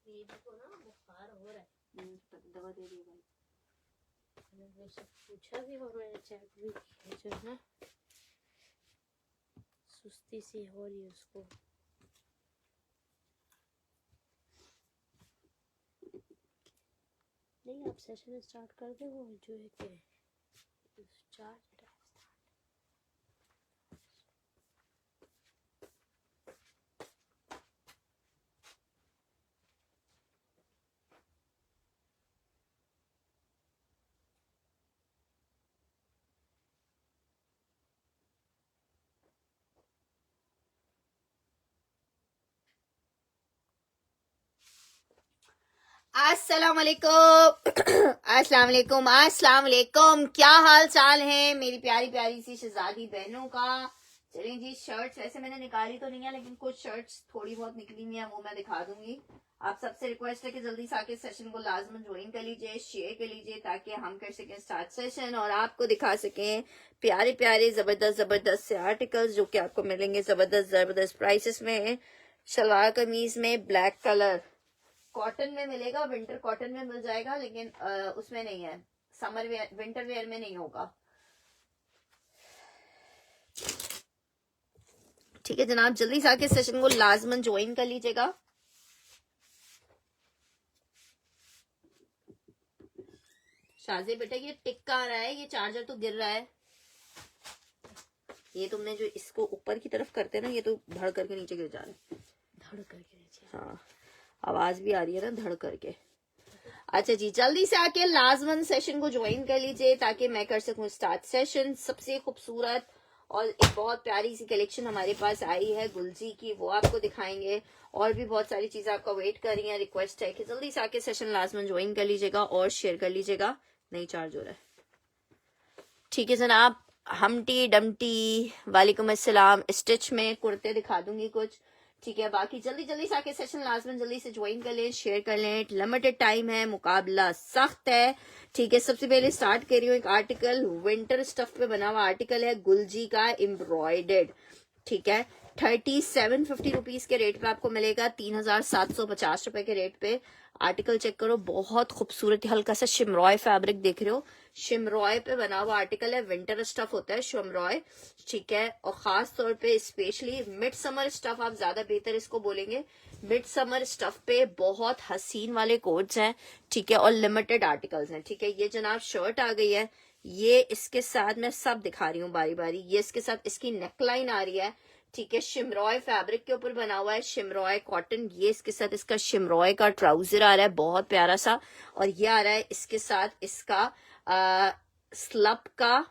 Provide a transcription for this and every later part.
Baby को ना बुखार हो रहा है, दवा दे दी भाई। मैंने सब पूछा भी और मैंने चेक भी किया, जो है ना सुस्ती सी हो रही है उसको। नहीं, आप सेशन स्टार्ट कर दे, वो जो है कि चार्ज अस्सलाम वालेकुम। क्या हाल चाल है मेरी प्यारी प्यारी सी शहजादी बहनों का। चलिए जी, शर्ट्स वैसे मैंने निकाली तो नहीं है, लेकिन कुछ शर्ट्स थोड़ी बहुत निकली हुई है, वो मैं दिखा दूंगी। आप सबसे रिक्वेस्ट है कि जल्दी से आके सेशन को लाजमन ज्वाइन कर लीजिए, शेयर कर लीजिए, ताकि हम कर सकें स्टार्ट सेशन और आपको दिखा सकें प्यारे प्यारे जबरदस्त से आर्टिकल्स जो कि आपको मिलेंगे जबरदस्त प्राइसेस में। शलवार कमीज में ब्लैक कलर कॉटन में मिलेगा, विंटर कॉटन में मिल जाएगा, लेकिन उसमें नहीं है, समर वेयर विंटर वेयर में नहीं होगा। ठीक है जनाब, जल्दी से आके सेशन को लाजमन ज्वाइन कर लीजिएगा। शाज़े बेटा ये टिक्का आ रहा है, ये चार्जर तो गिर रहा है। ये तुमने जो इसको ऊपर की तरफ करते हैं ना, ये तो धड़ करके नीचे गिर जा रहा है। धड़ करके नीचे, हाँ आवाज भी आ रही है ना धड़ करके। अच्छा जी, जल्दी से आके लाजमन सेशन को ज्वाइन कर लीजिए ताकि मैं कर सकूं स्टार्ट सेशन। सबसे खूबसूरत और एक बहुत प्यारी सी कलेक्शन हमारे पास आई है गुलजी की, वो आपको दिखाएंगे। और भी बहुत सारी चीजें आपका वेट कर रही हैं। रिक्वेस्ट है कि जल्दी से आके सेशन लाजमन ज्वाइन कर लीजिएगा और शेयर कर लीजिएगा। नहीं चार्ज हो रहा है। ठीक है जनाब, हमटी डमटी वालेकुम अस्सलाम। स्टिच में कुर्ते दिखा दूंगी कुछ। ठीक है, बाकी जल्दी जल्दी से आके सेशन लाजमन जल्दी से ज्वाइन कर लें, शेयर कर लें। लिमिटेड टाइम है, मुकाबला सख्त है। ठीक है, सबसे पहले स्टार्ट कर रही हूँ एक आर्टिकल, विंटर स्टफ पे बना हुआ आर्टिकल है गुलजी का, एम्ब्रॉयडर्ड। ठीक है, 3750 रुपीज के रेट पे आपको मिलेगा, 3750 रुपए के रेट पे। आर्टिकल चेक करो, बहुत खूबसूरत हल्का सा शिमरॉय फैब्रिक देख रहे हो, शिमरॉय पे बना हुआ आर्टिकल है। विंटर स्टफ होता है शिमरॉय, ठीक है, और खास तौर पे स्पेशली मिड समर स्टफ आप ज्यादा बेहतर इसको बोलेंगे। मिड समर स्टफ पे बहुत हसीन वाले कोट्स हैं, ठीक है, और लिमिटेड आर्टिकल्स हैं। ठीक है, ये जनाब शर्ट आ गई है, ये इसके साथ मैं सब दिखा रही हूँ बारी बारी। ये इसके साथ इसकी नेकलाइन आ रही है, ठीक है, शिमरॉय फैब्रिक के ऊपर बना हुआ है, शिमरॉय कॉटन। ये इसके साथ इसका शिमरॉय का ट्राउजर आ रहा है, बहुत प्यारा सा। और ये आ रहा है इसके साथ इसका स्लब का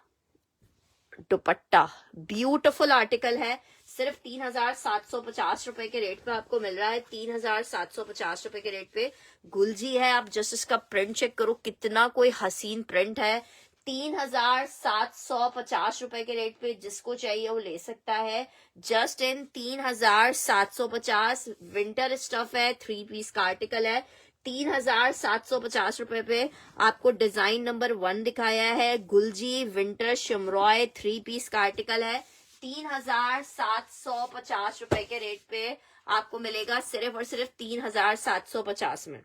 दुपट्टा। ब्यूटीफुल आर्टिकल है, सिर्फ 3,750 रुपए के रेट पे आपको मिल रहा है। 3,750 रुपए के रेट पे गुलजी है। आप जस्ट इसका प्रिंट चेक करो, कितना कोई हसीन प्रिंट है। 3,750 रुपए के रेट पे जिसको चाहिए वो ले सकता है। जस्ट इन 3,750 विंटर स्टफ है, 3 पीस का आर्टिकल है। 3,750 रुपए पे आपको डिजाइन नंबर 1 दिखाया है। गुलजी विंटर शिमरॉय 3 पीस का आर्टिकल है। 3,750 रुपए के रेट पे आपको मिलेगा सिर्फ और सिर्फ 3,750 में।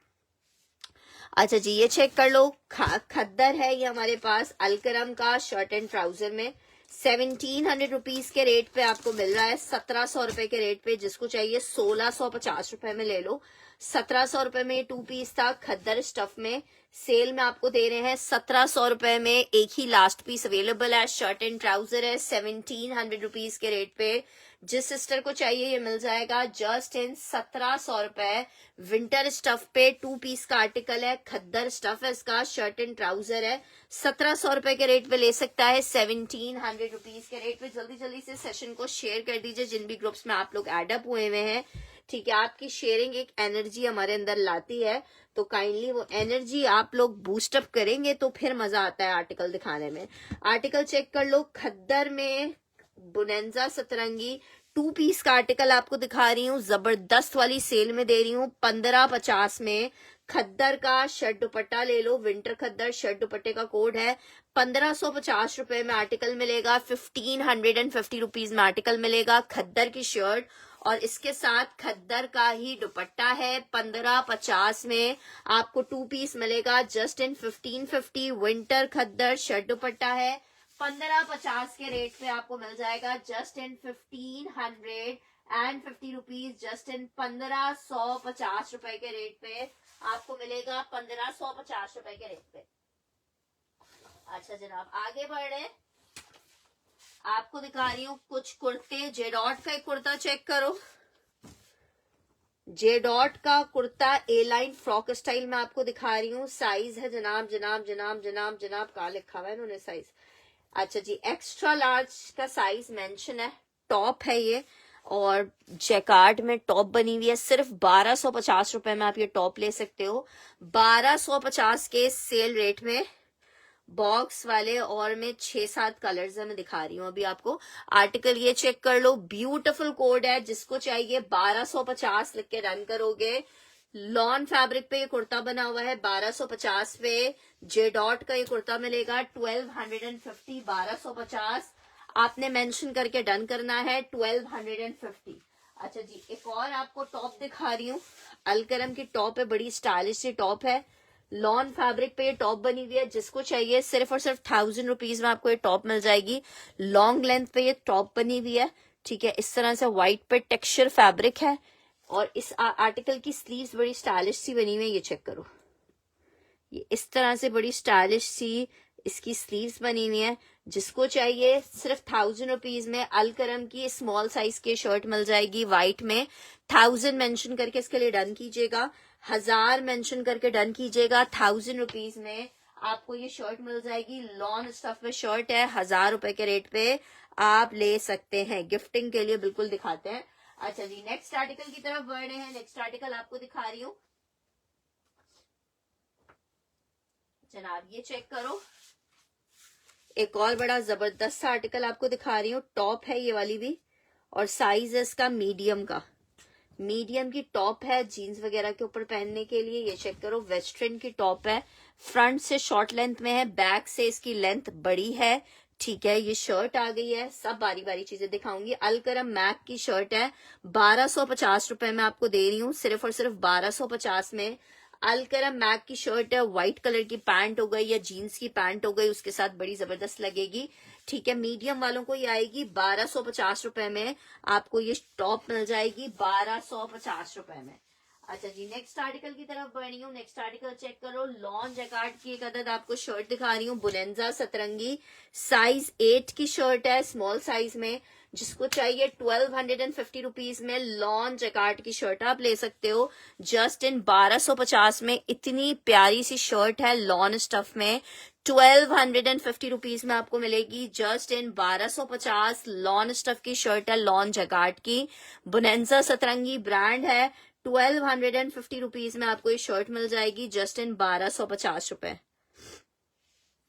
अच्छा जी, ये चेक कर लो, खद्दर है ये हमारे पास अलकरम का शर्ट एंड ट्राउजर में 1700 रुपीज के रेट पे आपको मिल रहा है। 1700 रुपए के रेट पे जिसको चाहिए 1650 रुपए में ले लो। 1700 रुपए में 2 पीस था खद्दर स्टफ में, सेल में आपको दे रहे हैं 1700 रुपए में। एक ही लास्ट पीस अवेलेबल है, शर्ट एंड ट्राउजर है 1700 रुपीज के रेट पे। जिस सिस्टर को चाहिए ये मिल जाएगा जस्ट इन 1700 रुपए। विंटर स्टफ पे 2 पीस का आर्टिकल है, खद्दर स्टफ है इसका, शर्ट एंड ट्राउजर है। 1700 रुपए के रेट पे ले सकता है 1700 रुपीज के रेट पे। जल्दी जल्दी से सेशन को शेयर कर दीजिए जिन भी ग्रुप्स में आप लोग एडअप हुए हुए हैं। ठीक है, आपकी शेयरिंग एक एनर्जी हमारे अंदर लाती है, तो काइंडली वो एनर्जी आप लोग बूस्ट अप करेंगे तो फिर मजा आता है आर्टिकल दिखाने में। आर्टिकल चेक कर लो, खद्दर में बुनेंजा सतरंगी 2 पीस का आर्टिकल आपको दिखा रही हूँ, जबरदस्त वाली सेल में दे रही हूँ 1550 में। खद्दर का शर्ट दुपट्टा ले लो, विंटर खद्दर शर्ट दुपट्टे का कोड है। 1550 रुपए में आर्टिकल मिलेगा, 1550 रुपीज में आर्टिकल मिलेगा। खद्दर की शर्ट और इसके साथ खद्दर का ही दुपट्टा है। 1550 में आपको 2 पीस मिलेगा, just in 1550 winter khaddar shirt दुपट्टा है। 1550 के रेट पे आपको मिल जाएगा just in 1550 rupees, just in 1550 रुपए के रेट पे आपको मिलेगा, 1550 रुपए के रेट पे। अच्छा जनाब, आगे बढ़ रहे, आपको दिखा रही हूँ कुछ कुर्ते। जेडॉट का एक कुर्ता चेक करो, जेडॉट का कुर्ता ए लाइन फ्रॉक स्टाइल में आपको दिखा रही हूँ। साइज है जनाब जनाब जनाब जनाब जनाब कहा लिखा हुआ है इन्होंने साइज। अच्छा जी, एक्स्ट्रा लार्ज का साइज मेंशन है। टॉप है ये और जैकार्ड में टॉप बनी हुई है। सिर्फ 1250 रुपए में आप ये टॉप ले सकते हो। 1250 के सेल रेट में बॉक्स वाले और में 6-7 कलर्स है, मैं दिखा रही हूँ अभी आपको। आर्टिकल ये चेक कर लो, ब्यूटीफुल कोड है, जिसको चाहिए 1250 लिख के रन करोगे। लॉन फैब्रिक पे ये कुर्ता बना हुआ है 1250 पे। जेडॉट का ये कुर्ता मिलेगा 1250, 1250 आपने मेंशन करके डन करना है 1250। अच्छा जी, एक और आपको टॉप दिखा रही हूँ, अलकरम की टॉप है, बड़ी स्टाइलिश सी टॉप है। लॉन फैब्रिक पे ये टॉप बनी हुई है, जिसको चाहिए सिर्फ और सिर्फ 1000 रुपीज में आपको ये टॉप मिल जाएगी। लॉन्ग लेंथ पे ये टॉप बनी हुई है। ठीक है, इस तरह से व्हाइट पे टेक्सचर फैब्रिक है और इस आर्टिकल की स्लीव्स बड़ी स्टाइलिश सी बनी हुई है। ये चेक करो, ये इस तरह से बड़ी स्टाइलिश सी इसकी स्लीव्स बनी हुई है। जिसको चाहिए सिर्फ 1000 रुपीज में अलकरम की स्मॉल साइज की शर्ट मिल जाएगी व्हाइट में। 1000 मेंशन करके इसके लिए डन कीजिएगा, 1000 मेंशन करके डन कीजिएगा। 1000 रुपीज में आपको ये शर्ट मिल जाएगी। लॉन स्टफ में शर्ट है, 1000 रुपए के रेट पे आप ले सकते हैं। गिफ्टिंग के लिए बिल्कुल दिखाते हैं। अच्छा जी, नेक्स्ट आर्टिकल की तरफ बढ़ रहे हैं। नेक्स्ट आर्टिकल आपको दिखा रही हूँ जनाब, ये चेक करो, एक और बड़ा जबरदस्त आर्टिकल आपको दिखा रही हूँ। टॉप है ये वाली भी और साइज है इसका मीडियम का। मीडियम की टॉप है जीन्स वगैरह के ऊपर पहनने के लिए। ये चेक करो, वेस्टर्न की टॉप है, फ्रंट से शॉर्ट लेंथ में है, बैक से इसकी लेंथ बड़ी है। ठीक है, ये शर्ट आ गई है, सब बारी बारी चीजें दिखाऊंगी। अलकरम मैक की शर्ट है, 1250 रुपए में आपको दे रही हूँ, सिर्फ और सिर्फ 1250 में। अलकरम मैक की शर्ट है, व्हाइट कलर की पैंट हो गई या जीन्स की पैंट हो गई, उसके साथ बड़ी जबरदस्त लगेगी। ठीक है, मीडियम वालों को ये आएगी 1250 रुपए में, आपको ये टॉप मिल जाएगी 1250 रुपए में। अच्छा जी, नेक्स्ट आर्टिकल की तरफ बढ़ रही हूँ। नेक्स्ट आर्टिकल चेक करो, लॉन जैकार्ड की एक अदद आपको शर्ट दिखा रही हूँ, बुनेंजा सतरंगी, साइज 8 की शर्ट है, स्मॉल साइज में। जिसको चाहिए 1250 रुपीज में लॉन जैकार्ड की शर्ट आप ले सकते हो जस्ट इन 1250 में। इतनी प्यारी सी शर्ट है लॉन स्टफ में, 1250 रुपीज में आपको मिलेगी जस्ट इन 1250। लॉन स्टफ की शर्ट है लॉन जैकार्ड की, बोनेंजा सतरंगी ब्रांड है। 1250 रुपीज में आपको ये शर्ट मिल जाएगी जस्ट इन 1250 रुपए।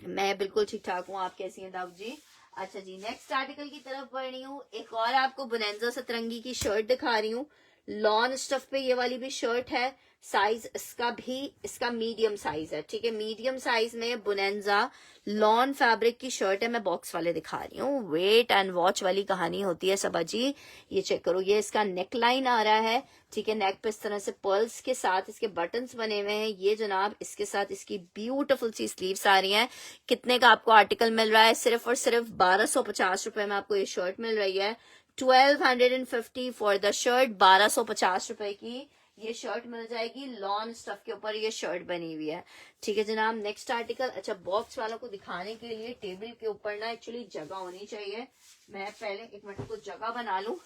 मैं बिल्कुल ठीक ठाक हूँ, आप कैसी हैं दाऊद जी? अच्छा जी, नेक्स्ट आर्टिकल की तरफ बढ़ रही हूँ। एक और आपको बोनेंजा सतरंगी की शर्ट दिखा रही हूँ, लॉन स्टफ पे ये वाली भी शर्ट है। साइज इसका मीडियम साइज है, ठीक है, मीडियम साइज में बोनेंजा लॉन फैब्रिक की शर्ट है। मैं बॉक्स वाले दिखा रही हूँ, वेट एंड वॉच वाली कहानी होती है सबा जी। ये चेक करो, ये इसका नेक लाइन आ रहा है, ठीक है, नेक पे इस तरह से पर्ल्स के साथ इसके बटन्स बने हुए हैं। ये जनाब इसके साथ इसकी ब्यूटीफुल सी स्लीव्स आ रही हैं। कितने का आपको आर्टिकल मिल रहा है? सिर्फ और सिर्फ 1250 रुपए में आपको ये शर्ट मिल रही है। 1250 फॉर द शर्ट, 1250 रुपए की ये शर्ट मिल जाएगी। लॉन स्टफ के ऊपर ये शर्ट बनी हुई है, ठीक है जनाब। नेक्स्ट आर्टिकल, अच्छा बॉक्स वालों को दिखाने के लिए टेबल के ऊपर ना एक्चुअली जगह होनी चाहिए। मैं पहले एक मिनट को जगह बना लूं,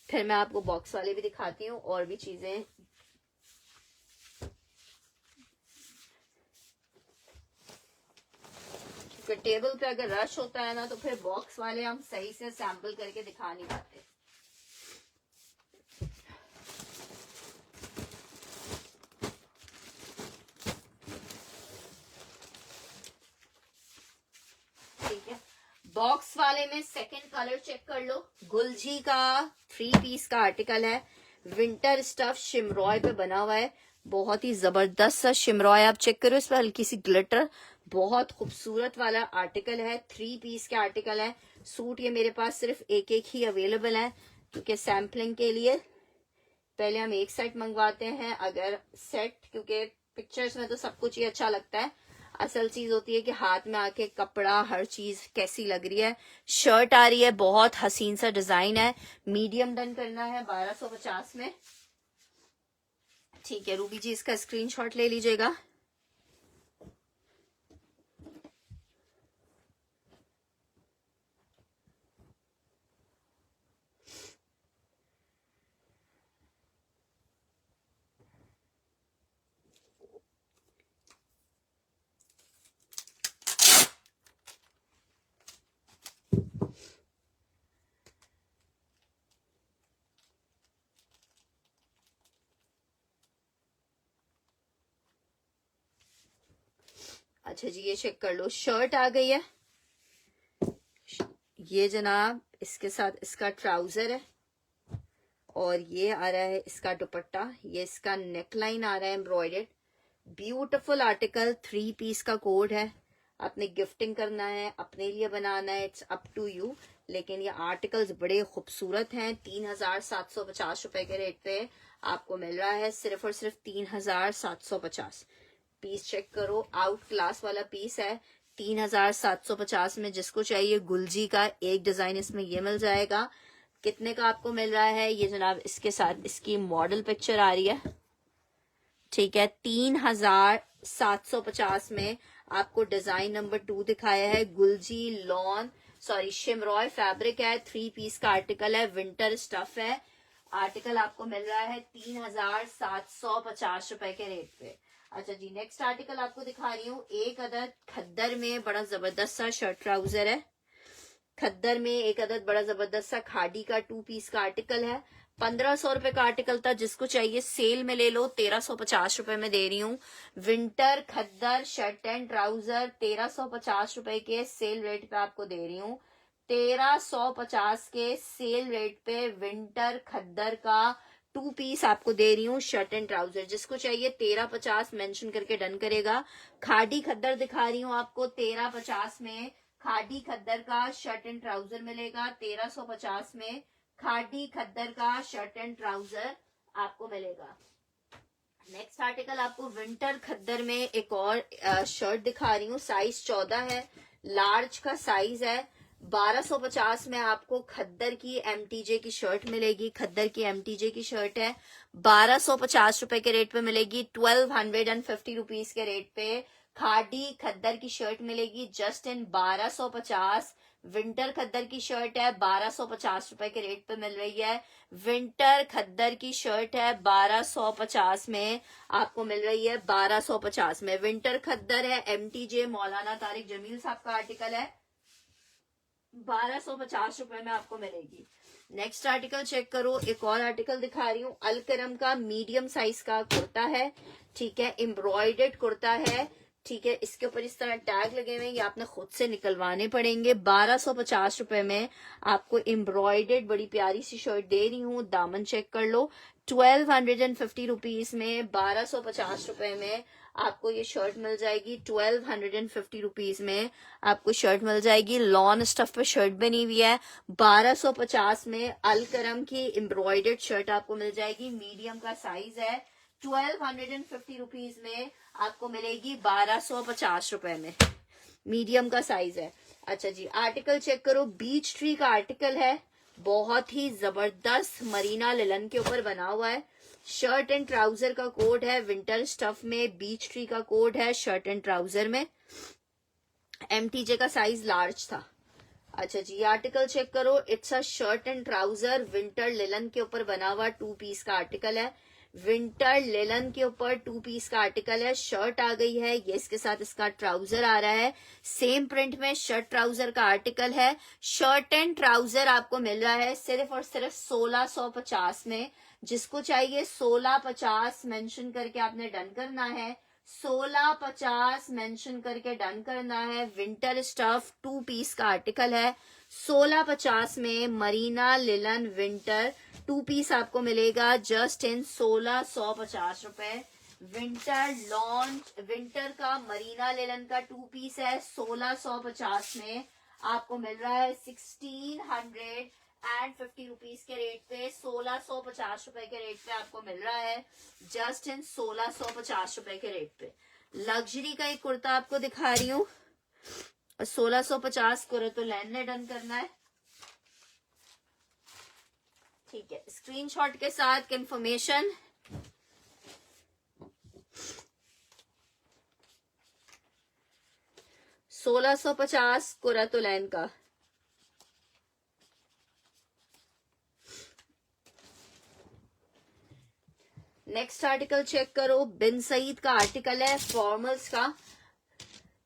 फिर मैं आपको बॉक्स वाले भी दिखाती हूँ और भी चीजें। क्योंकि टेबल पे अगर रश होता है ना तो फिर बॉक्स वाले हम सही से सैंपल करके दिखा नहीं पाते। बॉक्स वाले में सेकंड कलर चेक कर लो, गुलजी का 3 पीस का आर्टिकल है, विंटर स्टफ शिमरॉय पे बना हुआ है। बहुत ही जबरदस्त सा शिमरॉय, आप चेक करो, इस पर हल्की सी ग्लिटर, बहुत खूबसूरत वाला आर्टिकल है। 3 पीस के आर्टिकल है। सूट ये मेरे पास सिर्फ एक एक ही अवेलेबल है क्योंकि सैम्पलिंग के लिए पहले हम एक सेट मंगवाते हैं। अगर सेट, क्योंकि पिक्चर्स में तो सब कुछ ही अच्छा लगता है, असल चीज होती है कि हाथ में आके कपड़ा हर चीज कैसी लग रही है। शर्ट आ रही है, बहुत हसीन सा डिजाइन है, मीडियम डन करना है 1250 में, ठीक है। रूबी जी इसका स्क्रीनशॉट ले लीजिएगा। अच्छा जी, ये चेक कर लो, शर्ट आ गई है। ये जनाब इसके साथ इसका ट्राउजर है और ये आ रहा है इसका दुपट्टा। ये इसका नेक लाइन आ रहा है एम्ब्रॉयडर्ड, ब्यूटीफुल आर्टिकल। 3 पीस का कोड है, आपने गिफ्टिंग करना है, अपने लिए बनाना है, इट्स अप टू यू। लेकिन ये आर्टिकल्स बड़े खूबसूरत हैं। 3750 रुपए के रेट पे आपको मिल रहा है, सिर्फ और सिर्फ 3750। पीस चेक करो, आउट क्लास वाला पीस है। 3750 में जिसको चाहिए गुलजी का एक डिजाइन इसमें ये मिल जाएगा। कितने का आपको मिल रहा है? ये जनाब इसके साथ इसकी मॉडल पिक्चर आ रही है, ठीक है। 3750 में आपको डिजाइन नंबर 2 दिखाया है। गुलजी लॉन शिमरॉय फैब्रिक है, 3 पीस का आर्टिकल है, विंटर स्टफ है। आर्टिकल आपको मिल रहा है 3750 रुपए के रेट पे। अच्छा जी, नेक्स्ट आर्टिकल आपको दिखा रही हूँ। एक अदद खद्दर में बड़ा जबरदस्त सा शर्ट ट्राउजर है। खद्दर में एक अदद बड़ा जबरदस्त सा खादी का 2 पीस का आर्टिकल है। 1500 रुपए का आर्टिकल था, जिसको चाहिए सेल में ले लो, 1350 रुपए में दे रही हूँ। Winter khaddar shirt and trouser 1350 रुपए के सेल रेट पे आपको दे रही हूँ। 1350 के सेल रेट पे विंटर खद्दर का 2 पीस आपको दे रही हूँ, शर्ट एंड ट्राउजर। जिसको चाहिए 1350 मेंशन करके डन करेगा। खादी खद्दर दिखा रही हूँ आपको, 1350 में खादी खद्दर का शर्ट एंड ट्राउजर मिलेगा। 1350 में खादी खद्दर का शर्ट एंड ट्राउजर आपको मिलेगा। नेक्स्ट आर्टिकल आपको विंटर खद्दर में एक और शर्ट दिखा रही हूँ। साइज 14 है, लार्ज का साइज है। 1250 में आपको खद्दर की एमटीजे की शर्ट मिलेगी। खद्दर की एमटीजे की शर्ट है, 1250 रुपए के रेट पे मिलेगी। 1250 रुपीज के रेट पे खादी खद्दर की शर्ट मिलेगी जस्ट इन 1250। विंटर खद्दर की शर्ट है 1250 रुपए के रेट पे मिल रही है। विंटर खद्दर की शर्ट है 1250 में आपको मिल रही है, 1250 में विंटर खद्दर है। MTJ मौलाना तारिक जमील साहब का आर्टिकल है, 1250 रुपए में आपको मिलेगी। नेक्स्ट आर्टिकल चेक करो, एक और आर्टिकल दिखा रही हूँ। अलकरम का मीडियम साइज का कुर्ता है, ठीक है, एम्ब्रॉयडर्ड कुर्ता है, ठीक है। इसके ऊपर इस तरह टैग लगे हुए हैं, ये आपने खुद से निकलवाने पड़ेंगे। 1250 रुपए में आपको एम्ब्रॉयडर्ड बड़ी प्यारी सी शर्ट दे रही हूँ। दामन चेक कर लो, 1250 रुपीज में 1250 रुपए में आपको ये शर्ट मिल जाएगी। 1250 रुपीज में आपको शर्ट मिल जाएगी। लॉन स्टफ पे शर्ट बनी हुई है। 1250 में अलकरम की एम्ब्रॉयडर्ड शर्ट आपको मिल जाएगी, मीडियम का साइज है। 1250 रुपीज में आपको मिलेगी 1250 रुपए में, मीडियम का साइज है। अच्छा जी, आर्टिकल चेक करो, बीच ट्री का आर्टिकल है, बहुत ही जबरदस्त मरीना लिलन के ऊपर बना हुआ है। शर्ट एंड ट्राउजर का कोड है, विंटर स्टफ में बीच ट्री का कोड है शर्ट एंड ट्राउजर में। MTJ का साइज लार्ज था। अच्छा जी, आर्टिकल चेक करो, it's a shirt and trouser winter linen के ऊपर बना हुआ 2 पीस का आर्टिकल है। विंटर लिलन के ऊपर 2 पीस का आर्टिकल है। शर्ट आ गई है, ये इसके साथ इसका ट्राउजर आ रहा है। सेम प्रिंट में शर्ट ट्राउजर का आर्टिकल है। शर्ट एंड ट्राउजर आपको मिल रहा है सिर्फ और सिर्फ 1650 में। जिसको चाहिए 1650 मेंशन करके आपने डन करना है, 1650 मेंशन करके डन करना है। विंटर स्टफ 2 पीस का आर्टिकल है, 1650 में मरीना लिलन विंटर 2 पीस आपको मिलेगा जस्ट इन 1650 रुपए। विंटर का मरीना लिलन का 2 पीस है, 1650 में आपको मिल रहा है 1650 रुपीज के रेट पे, 1650 रुपए के रेट पे आपको मिल रहा है जस्ट इन 1650 रुपए के रेट पे। लग्जरी का एक कुर्ता आपको दिखा रही हूँ, 1650 कुर्ता तो लैन ने डन करना है, ठीक है। स्क्रीनशॉट के साथ कंफर्मेशन। $1650 कुरातुलैन का। नेक्स्ट आर्टिकल चेक करो, बिन सईद का आर्टिकल है, फॉर्मल्स का,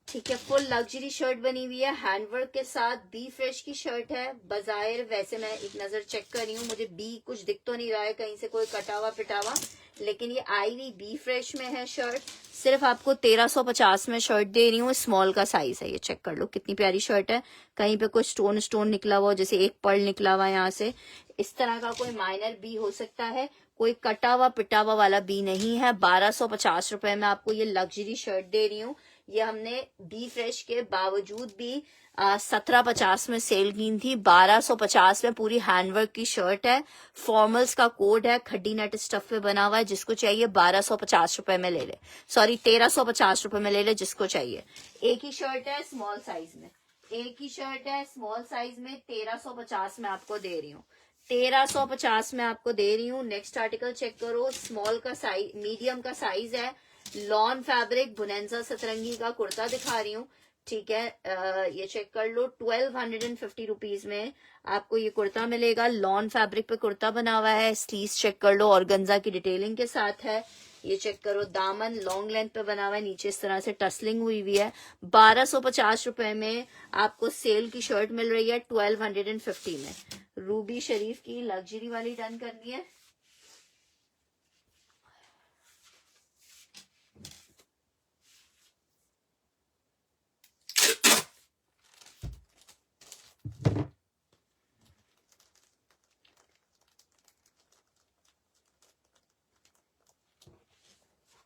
ठीक है। फुल लग्जरी शर्ट बनी हुई है हैंडवर्क के साथ। बी फ्रेश की शर्ट है। बाजायर वैसे मैं एक नजर चेक कर रही हूँ, मुझे बी कुछ दिख तो नहीं रहा है कहीं से कोई कटावा पिटावा, लेकिन ये आई हुई बी फ्रेश में है शर्ट। सिर्फ आपको 1350 में शर्ट दे रही हूँ, स्मॉल का साइज है। ये चेक कर लो कितनी प्यारी शर्ट है, कहीं पे कोई स्टोन स्टोन निकला हुआ, जैसे एक पर्ल निकला हुआ है यहाँ से, इस तरह का कोई माइनर बी हो सकता है, कोई कटावा पिटावा वाला बी नहीं है। 1250 रुपए में आपको ये लग्जरी शर्ट दे रही हूँ। ये हमने बी फ्रेश के बावजूद भी 1750 में सेल की थी। 1250 में पूरी हैंडवर्क की शर्ट है, फॉर्मल्स का कोड है, खड्डी नेट स्टफ पे बना हुआ है। जिसको चाहिए 1250 रुपए में ले ले, सॉरी 1350 रुपए में ले ले जिसको चाहिए। एक ही शर्ट है स्मॉल साइज में, एक ही शर्ट है स्मॉल साइज में, 1350 में आपको दे रही हूँ, 1350 में आपको दे रही हूँ। नेक्स्ट आर्टिकल चेक करो, स्मॉल का साइज, मीडियम का साइज है, लॉन फैब्रिक बुनेंजा सतरंगी का कुर्ता दिखा रही हूँ, ठीक है। ये चेक कर लो, 1250 रुपीज में आपको ये कुर्ता मिलेगा। लॉन फैब्रिक पे कुर्ता बना हुआ है, स्लीव्स चेक कर लो, ऑर्गेन्जा की डिटेलिंग के साथ है। ये चेक करो, दामन लॉन्ग लेंथ पे बना हुआ है, नीचे इस तरह से टसलिंग हुई हुई है। 1250 रुपए में आपको सेल की शर्ट मिल रही है 1250 में। रूबी शरीफ की लग्जरी वाली डन करनी है।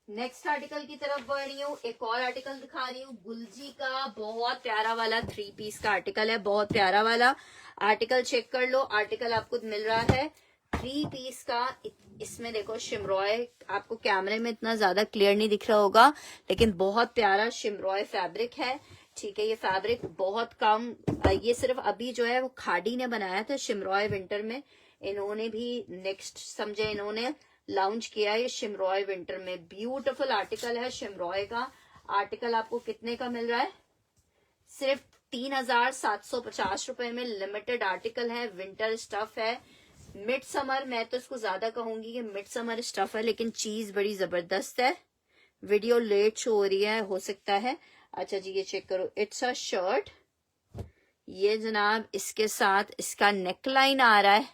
नेक्स्ट आर्टिकल की तरफ बढ़ रही हूँ, एक और आर्टिकल दिखा रही हूँ, गुलजी का बहुत प्यारा वाला 3 पीस का आर्टिकल है, बहुत प्यारा वाला आर्टिकल चेक कर लो। आर्टिकल आपको मिल रहा है 3 पीस का। इसमें देखो शिमरॉय, आपको कैमरे में इतना ज्यादा क्लियर नहीं दिख रहा होगा, लेकिन बहुत प्यारा शिमरॉय फैब्रिक है, ठीक है। ये फैब्रिक बहुत कम, ये सिर्फ अभी जो है वो खाड़ी ने बनाया था शिमरॉय विंटर में, इन्होंने भी नेक्स्ट समझे इन्होंने लॉन्च किया है शिमरॉय विंटर में। ब्यूटीफुल आर्टिकल है शिमरॉय का। आर्टिकल आपको कितने का मिल रहा है? सिर्फ 3,750 रुपए में लिमिटेड आर्टिकल है, विंटर स्टफ है, मिड समर, मैं तो इसको ज्यादा कहूंगी कि मिड समर स्टफ है, लेकिन चीज बड़ी जबरदस्त है। वीडियो लेट शो हो रही है, हो सकता है। अच्छा जी, ये चेक करो, इट्स अ शर्ट, ये जनाब इसके साथ इसका नेकलाइन आ रहा है,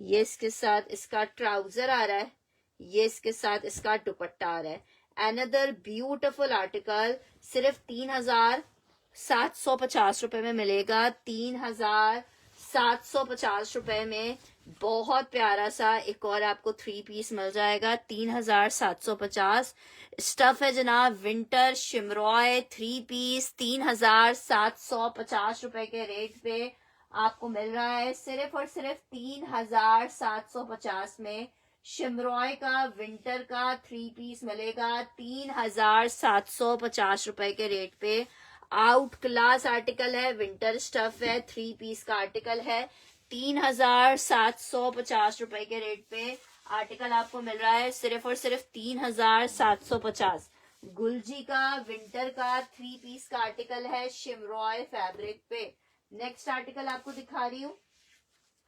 ये इसके साथ इसका ट्राउजर आ रहा है, ये इसके साथ इसका दुपट्टा आ रहा है। अनदर ब्यूटिफुल आर्टिकल सिर्फ 3,750 रुपए में मिलेगा, 3,750 रुपए में बहुत प्यारा सा एक और आपको 3 पीस मिल जाएगा। 3,750 स्टफ है जनाब, विंटर शिमरॉय 3 पीस 3,750 रुपए के रेट पे आपको मिल रहा है। सिर्फ और सिर्फ 3,750 में शिमरॉय का विंटर का 3 पीस मिलेगा, 3,750 रुपए के रेट पे। आउट क्लास आर्टिकल है, विंटर स्टफ है, 3 पीस का आर्टिकल है, 3,750 रुपए के रेट पे आर्टिकल आपको मिल रहा है, सिर्फ और सिर्फ 3,750। गुलजी का विंटर का 3 पीस का आर्टिकल है शिमरॉय फैब्रिक पे। नेक्स्ट आर्टिकल आपको दिखा रही हूँ,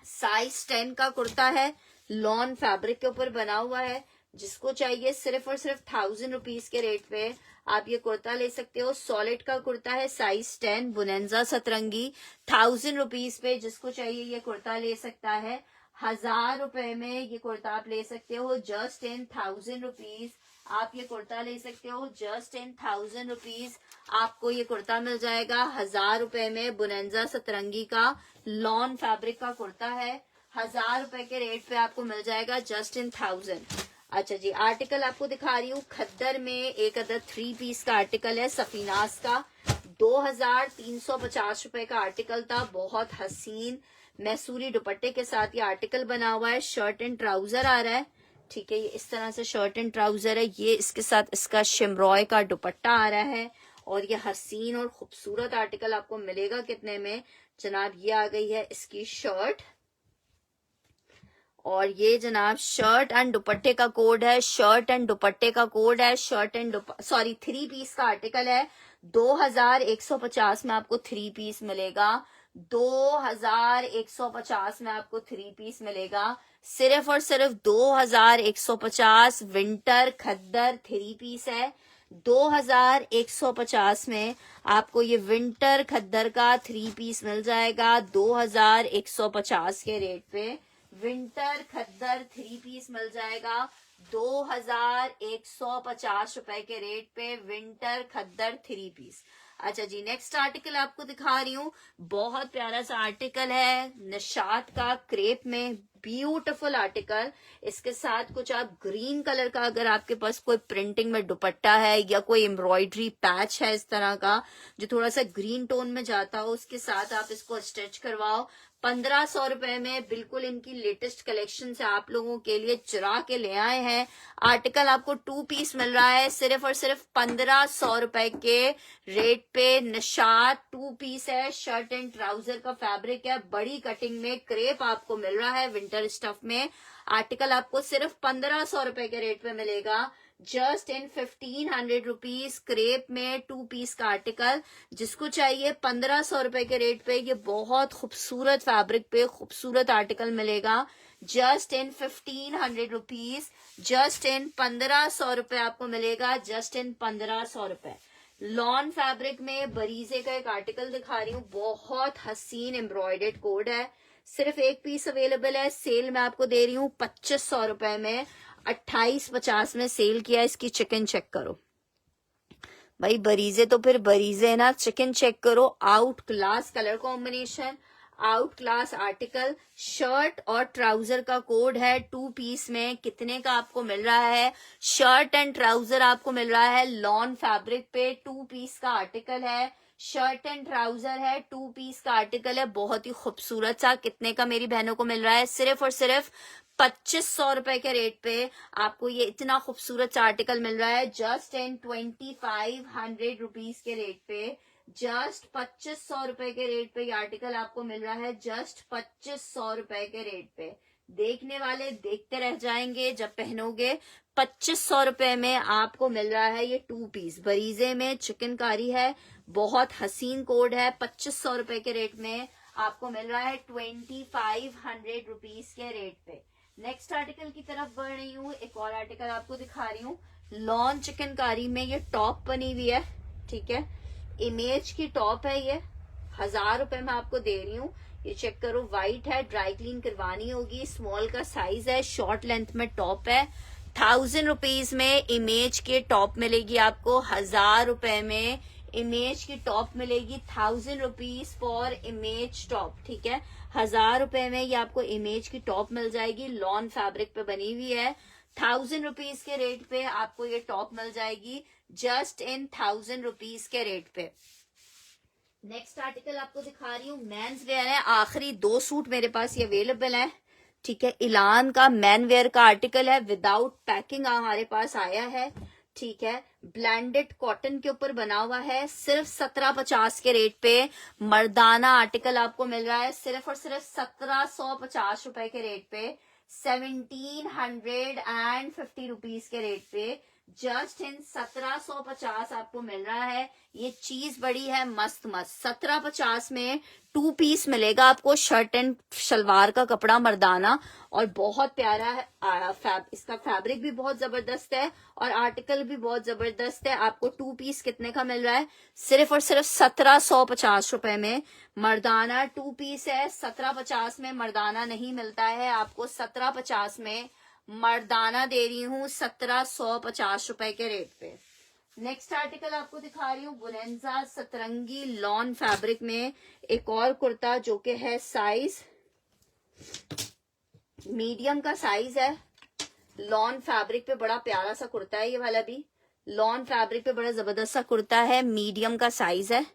साइज 10 का कुर्ता है, लॉन फैब्रिक के ऊपर बना हुआ है। जिसको चाहिए सिर्फ और सिर्फ 1,000 रुपीज के रेट पे आप ये कुर्ता ले सकते हो। सॉलिड का कुर्ता है, साइज 10, बुनेंजा सतरंगी, 1,000 रुपीज पे जिसको चाहिए ये कुर्ता ले सकता है। 1,000 रुपए में ये कुर्ता आप ले सकते हो, जस्ट इन 1,000 रुपीज आप ये कुर्ता ले सकते हो, जस्ट इन 1,000 रुपीज आपको ये कुर्ता मिल जाएगा। 1,000 रुपए में बुनेंजा सतरंगी का लॉन फैब्रिक का कुर्ता है, 1,000 रुपए के रेट पे आपको मिल जाएगा, जस्ट इन 1,000। अच्छा जी, आर्टिकल आपको दिखा रही हूँ, खद्दर में एक अदर 3 पीस का आर्टिकल है, सफीनास का 2,350 रुपए का आर्टिकल था। बहुत हसीन मैसूरी दुपट्टे के साथ ये आर्टिकल बना हुआ है, शर्ट एंड ट्राउजर आ रहा है, ठीक है, ये इस तरह से शर्ट एंड ट्राउजर है, ये इसके साथ इसका शिमरॉय का दुपट्टा आ रहा है। और ये हसीन और खूबसूरत आर्टिकल आपको मिलेगा कितने में जनाब, ये आ गई है इसकी शर्ट, और ये जनाब शर्ट एंड दुपट्टे का कोड है, शर्ट एंड दुपट्टे का कोड है, शर्ट एंड 3 पीस का आर्टिकल है। 2,150 में आपको 3 पीस मिलेगा, 2,150 में आपको 3 पीस मिलेगा, सिर्फ और सिर्फ 2,150। विंटर खद्दर 3 पीस है, 2,150 में आपको ये विंटर खद्दर का 3 पीस मिल जाएगा, 2,150 के रेट पे विंटर खद्दर 3 पीस मिल जाएगा, 2,150 रुपए के रेट पे विंटर खद्दर 3 पीस। अच्छा जी, नेक्स्ट आर्टिकल आपको दिखा रही हूँ, बहुत प्यारा सा आर्टिकल है, निशात का क्रेप में, ब्यूटीफुल आर्टिकल। इसके साथ कुछ आप ग्रीन कलर का अगर आपके पास कोई प्रिंटिंग में दुपट्टा है या कोई एम्ब्रॉयडरी पैच है इस तरह का जो थोड़ा सा ग्रीन टोन में जाता हो, उसके साथ आप इसको स्टिच करवाओ। 1,500 रुपए में बिल्कुल इनकी लेटेस्ट कलेक्शन से आप लोगों के लिए चुरा के ले आए हैं। आर्टिकल आपको 2 पीस मिल रहा है, सिर्फ और सिर्फ 1,500 रुपए के रेट पे। निशात 2 पीस है, शर्ट एंड ट्राउजर का फैब्रिक है, बड़ी कटिंग में क्रेप आपको मिल रहा है विंटर स्टफ में। आर्टिकल आपको सिर्फ 1,500 रुपए के रेट पे मिलेगा, जस्ट इन 1,500 रुपीज क्रेप में 2 पीस का आर्टिकल। जिसको चाहिए 1,500 रुपए के रेट पे ये बहुत खूबसूरत फैब्रिक पे खूबसूरत आर्टिकल मिलेगा, just in 1,500 rupees, just in 1,500 रुपए आपको मिलेगा, जस्ट इन 1,500 रुपए। लॉन फैब्रिक में बरीजे का एक आर्टिकल दिखा रही हूँ, बहुत हसीन एम्ब्रॉयडर्ड कोड है, सिर्फ 1 पीस अवेलेबल है, सेल में आपको दे रही हूँ 2,500 रुपए में, 2850 में सेल किया। इसकी चिकन चेक करो भाई, बरीजे तो फिर बरीजे ना, चिकन चेक करो, out class colour combination, out class article, shirt और ट्राउजर का कोड है 2 पीस में। कितने का आपको मिल रहा है, शर्ट एंड ट्राउजर आपको मिल रहा है लॉन फैब्रिक पे, 2 पीस का आर्टिकल है, शर्ट एंड ट्राउजर है, 2 पीस का आर्टिकल है, बहुत ही खूबसूरत सा। कितने का मेरी बहनों को मिल रहा है, सिर्फ और सिर्फ 2,500 रुपए के रेट पे आपको ये इतना खूबसूरत सा आर्टिकल मिल रहा है, जस्ट इन 2,500 रुपीज के रेट पे, जस्ट 2,500 रुपए के रेट पे ये आर्टिकल आपको मिल रहा है, जस्ट 2,500 रुपए के रेट पे, देखने वाले देखते रह जाएंगे जब पहनोगे। 2500 रुपए में आपको मिल रहा है ये 2 पीस बरीजे में चिकनकारी है, बहुत हसीन कोड है। 2500 रुपए के रेट में आपको मिल रहा है 2500 रुपीज के रेट पे। नेक्स्ट आर्टिकल की तरफ बढ़ रही हूँ, एक और आर्टिकल आपको दिखा रही हूँ। लॉन चिकनकारी में ये टॉप बनी हुई है, ठीक है, इमेज की टॉप है, ये 1000 रुपए में आपको दे रही हूँ। ये चेक करो, व्हाइट है, ड्राई क्लीन करवानी होगी, स्मॉल का साइज है, शॉर्ट लेंथ में टॉप है। 1000 रुपीज में इमेज के टॉप मिलेगी आपको, 1000 रुपए में इमेज की टॉप मिलेगी। 1000 रुपीज फॉर इमेज टॉप, ठीक है। 1000 रुपए में ये आपको इमेज की टॉप मिल जाएगी, लॉन फैब्रिक पे बनी हुई है। 1000 रुपीज के रेट पे आपको ये टॉप मिल जाएगी, जस्ट इन 1000 रुपीज के रेट पे। नेक्स्ट आर्टिकल आपको दिखा रही हूँ, मेंस वेयर है। आखिरी 2 सूट मेरे पास ये अवेलेबल है, ठीक है। इलान का मैन वेयर का आर्टिकल है, विदाउट पैकिंग हमारे पास आया है, ठीक है। ब्लेंडेड कॉटन के ऊपर बना हुआ है, सिर्फ 1750 के रेट पे मर्दाना आर्टिकल आपको मिल रहा है, सिर्फ और सिर्फ 1750 रुपए के रेट पे, 1750 रुपीज के रेट पे, जस्ट इन 1750 आपको मिल रहा है। ये चीज बड़ी है मस्त मस्त। 1750 में 2 पीस मिलेगा आपको, शर्ट एंड शलवार का कपड़ा मर्दाना, और बहुत प्यारा है। इसका फैब्रिक भी बहुत जबरदस्त है और आर्टिकल भी बहुत जबरदस्त है। आपको 2 पीस कितने का मिल रहा है? सिर्फ और सिर्फ 1750 रुपए में मर्दाना 2 पीस है। 1750 में मर्दाना नहीं मिलता है आपको, 1750 में मर्दाना दे रही हूँ 1750 रुपए के रेट पे। नेक्स्ट आर्टिकल आपको दिखा रही हूँ, बुलेंजा सतरंगी लॉन फैब्रिक में एक और कुर्ता, जो कि है साइज मीडियम का साइज है। लॉन फैब्रिक पे बड़ा प्यारा सा कुर्ता है, ये वाला भी लॉन फैब्रिक पे बड़ा जबरदस्त सा कुर्ता है, मीडियम का साइज है,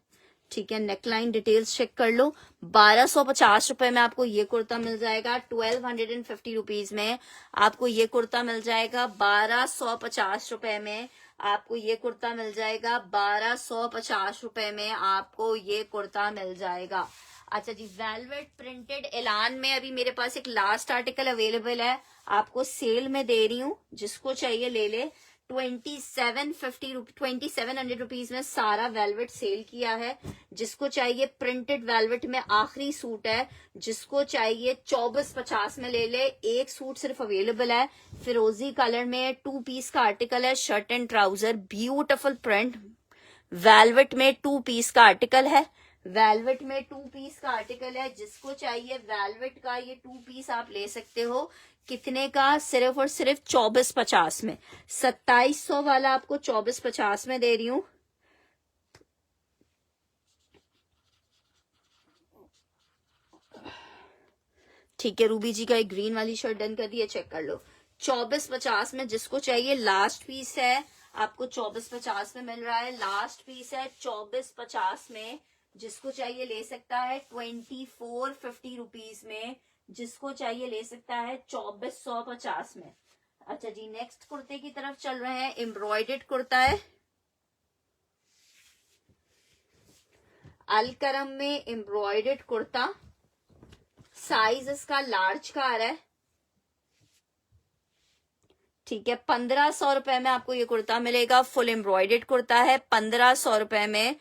ठीक है। नेकलाइन डिटेल्स चेक कर लो। 1250 रुपए में आपको ये कुर्ता मिल जाएगा, 1250 रुपीज में आपको ये कुर्ता मिल जाएगा। 1250 रुपए में आपको ये कुर्ता मिल जाएगा, 1250 रुपए में आपको ये कुर्ता मिल जाएगा। अच्छा जी, वेलवेट प्रिंटेड एलान में अभी मेरे पास एक लास्ट आर्टिकल अवेलेबल है, आपको सेल में दे रही हूँ, जिसको चाहिए ले ले। 2700 रुपीज में सारा वेलवेट सेल किया है, जिसको चाहिए प्रिंटेड वेलवेट में आखिरी सूट है, जिसको चाहिए 2450 में ले ले। एक सूट सिर्फ अवेलेबल है, फिरोजी कलर में, 2 पीस का आर्टिकल है, shirt and trouser, beautiful print, velvet में 2 पीस का आर्टिकल है, वेलवेट में 2 पीस का आर्टिकल है। जिसको चाहिए वेलवेट का ये 2 पीस आप ले सकते हो। कितने का? सिर्फ और सिर्फ 2450 में। 2700 वाला आपको 2450 में दे रही हूँ। ठीक है, रूबी जी का एक ग्रीन वाली शर्ट डन कर दी है, चेक कर लो। 2450 में जिसको चाहिए, लास्ट पीस है, आपको 2450 में मिल रहा है, लास्ट पीस है 2450 में, जिसको चाहिए ले सकता है। 2450 रुपीज में जिसको चाहिए ले सकता है, 2450 में। अच्छा जी, नेक्स्ट कुर्ते की तरफ चल रहे हैं। एम्ब्रॉयडर्ड कुर्ता है, अलकरम में एम्ब्रॉयडर्ड कुर्ता, साइज इसका लार्ज का आ रहा है, ठीक है। 1500 रुपए में आपको ये कुर्ता मिलेगा, फुल एम्ब्रॉयडर्ड कुर्ता है। 1500 रुपए में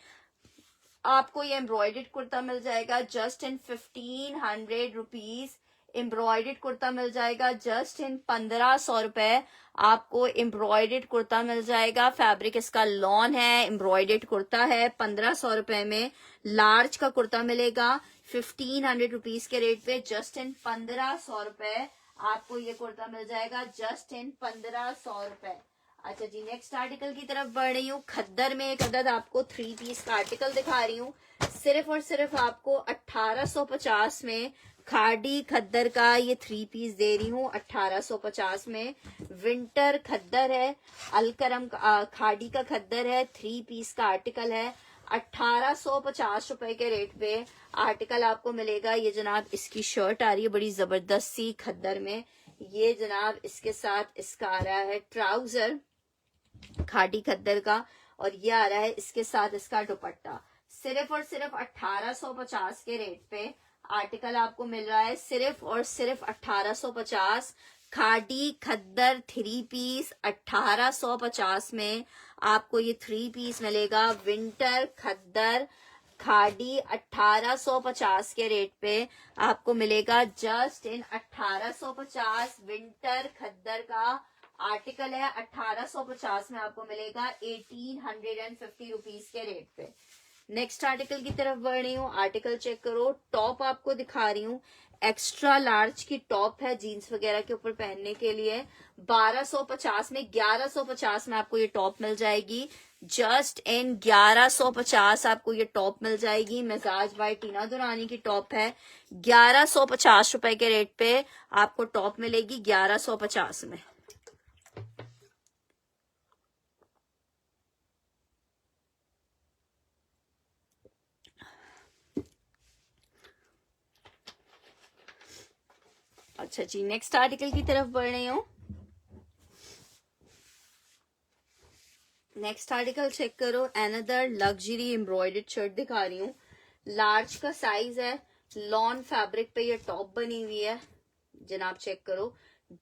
आपको ये एम्ब्रॉयडर्ड कुर्ता मिल जाएगा, just in 1500 rupees embroidered kurta मिल जाएगा, जस्ट इन 1500 रुपए आपको एम्ब्रॉयडर्ड कुर्ता मिल जाएगा। फैब्रिक इसका लॉन है, एम्ब्रॉयडर्ड कुर्ता है। 1500 रुपए में लार्ज का कुर्ता मिलेगा, 1500 रुपीज के रेट पे, जस्ट इन 1500 रुपए आपको ये कुर्ता मिल जाएगा, जस्ट इन 1500 रुपए। अच्छा जी, नेक्स्ट आर्टिकल की तरफ बढ़ रही हूँ। खद्दर में एक अदद आपको 3 पीस का आर्टिकल दिखा रही हूँ, सिर्फ और सिर्फ आपको 1850 में खाड़ी खद्दर का ये 3 पीस दे रही हूँ, 1850 में। विंटर खद्दर है, अलकरम खाड़ी का खद्दर है, 3 पीस का आर्टिकल है, 1850 रुपए के रेट पे आर्टिकल आपको मिलेगा। ये जनाब इसकी शर्ट आ रही है बड़ी जबरदस्त सी खद्दर में, ये जनाब इसके साथ इसका आ रहा है ट्राउजर खाड़ी खद्दर का, और ये आ रहा है इसके साथ इसका दुपट्टा। सिर्फ और सिर्फ 1850 के रेट पे आर्टिकल आपको मिल रहा है सिर्फ और सिर्फ 1850। खादी खद्दर 3 पीस 1850 में आपको ये 3 पीस मिलेगा। विंटर खद्दर खादी 1850 के रेट पे आपको मिलेगा। जस्ट इन 1850 विंटर खद्दर का आर्टिकल है। 1850 में आपको मिलेगा 1850 रुपीज के रेट पे। नेक्स्ट आर्टिकल की तरफ बढ़ रही हूँ। आर्टिकल चेक करो। टॉप आपको दिखा रही हूँ, एक्स्ट्रा लार्ज की टॉप है जीन्स वगैरह के ऊपर पहनने के लिए। 1250 में 1150 में आपको ये टॉप मिल जाएगी। जस्ट इन 1150 आपको ये टॉप मिल जाएगी। मिजाज बाय टीना दुरानी की टॉप है। 1150 रुपए के रेट पे आपको टॉप मिलेगी 1150 में। अच्छा जी, नेक्स्ट आर्टिकल की तरफ बढ़ रही हूँ। नेक्स्ट आर्टिकल चेक करो। अनदर लग्जरी एम्ब्रॉयडर्ड शर्ट दिखा रही हूँ। लार्ज का साइज है। लॉन फैब्रिक पे ये टॉप बनी हुई है। जनाब चेक करो,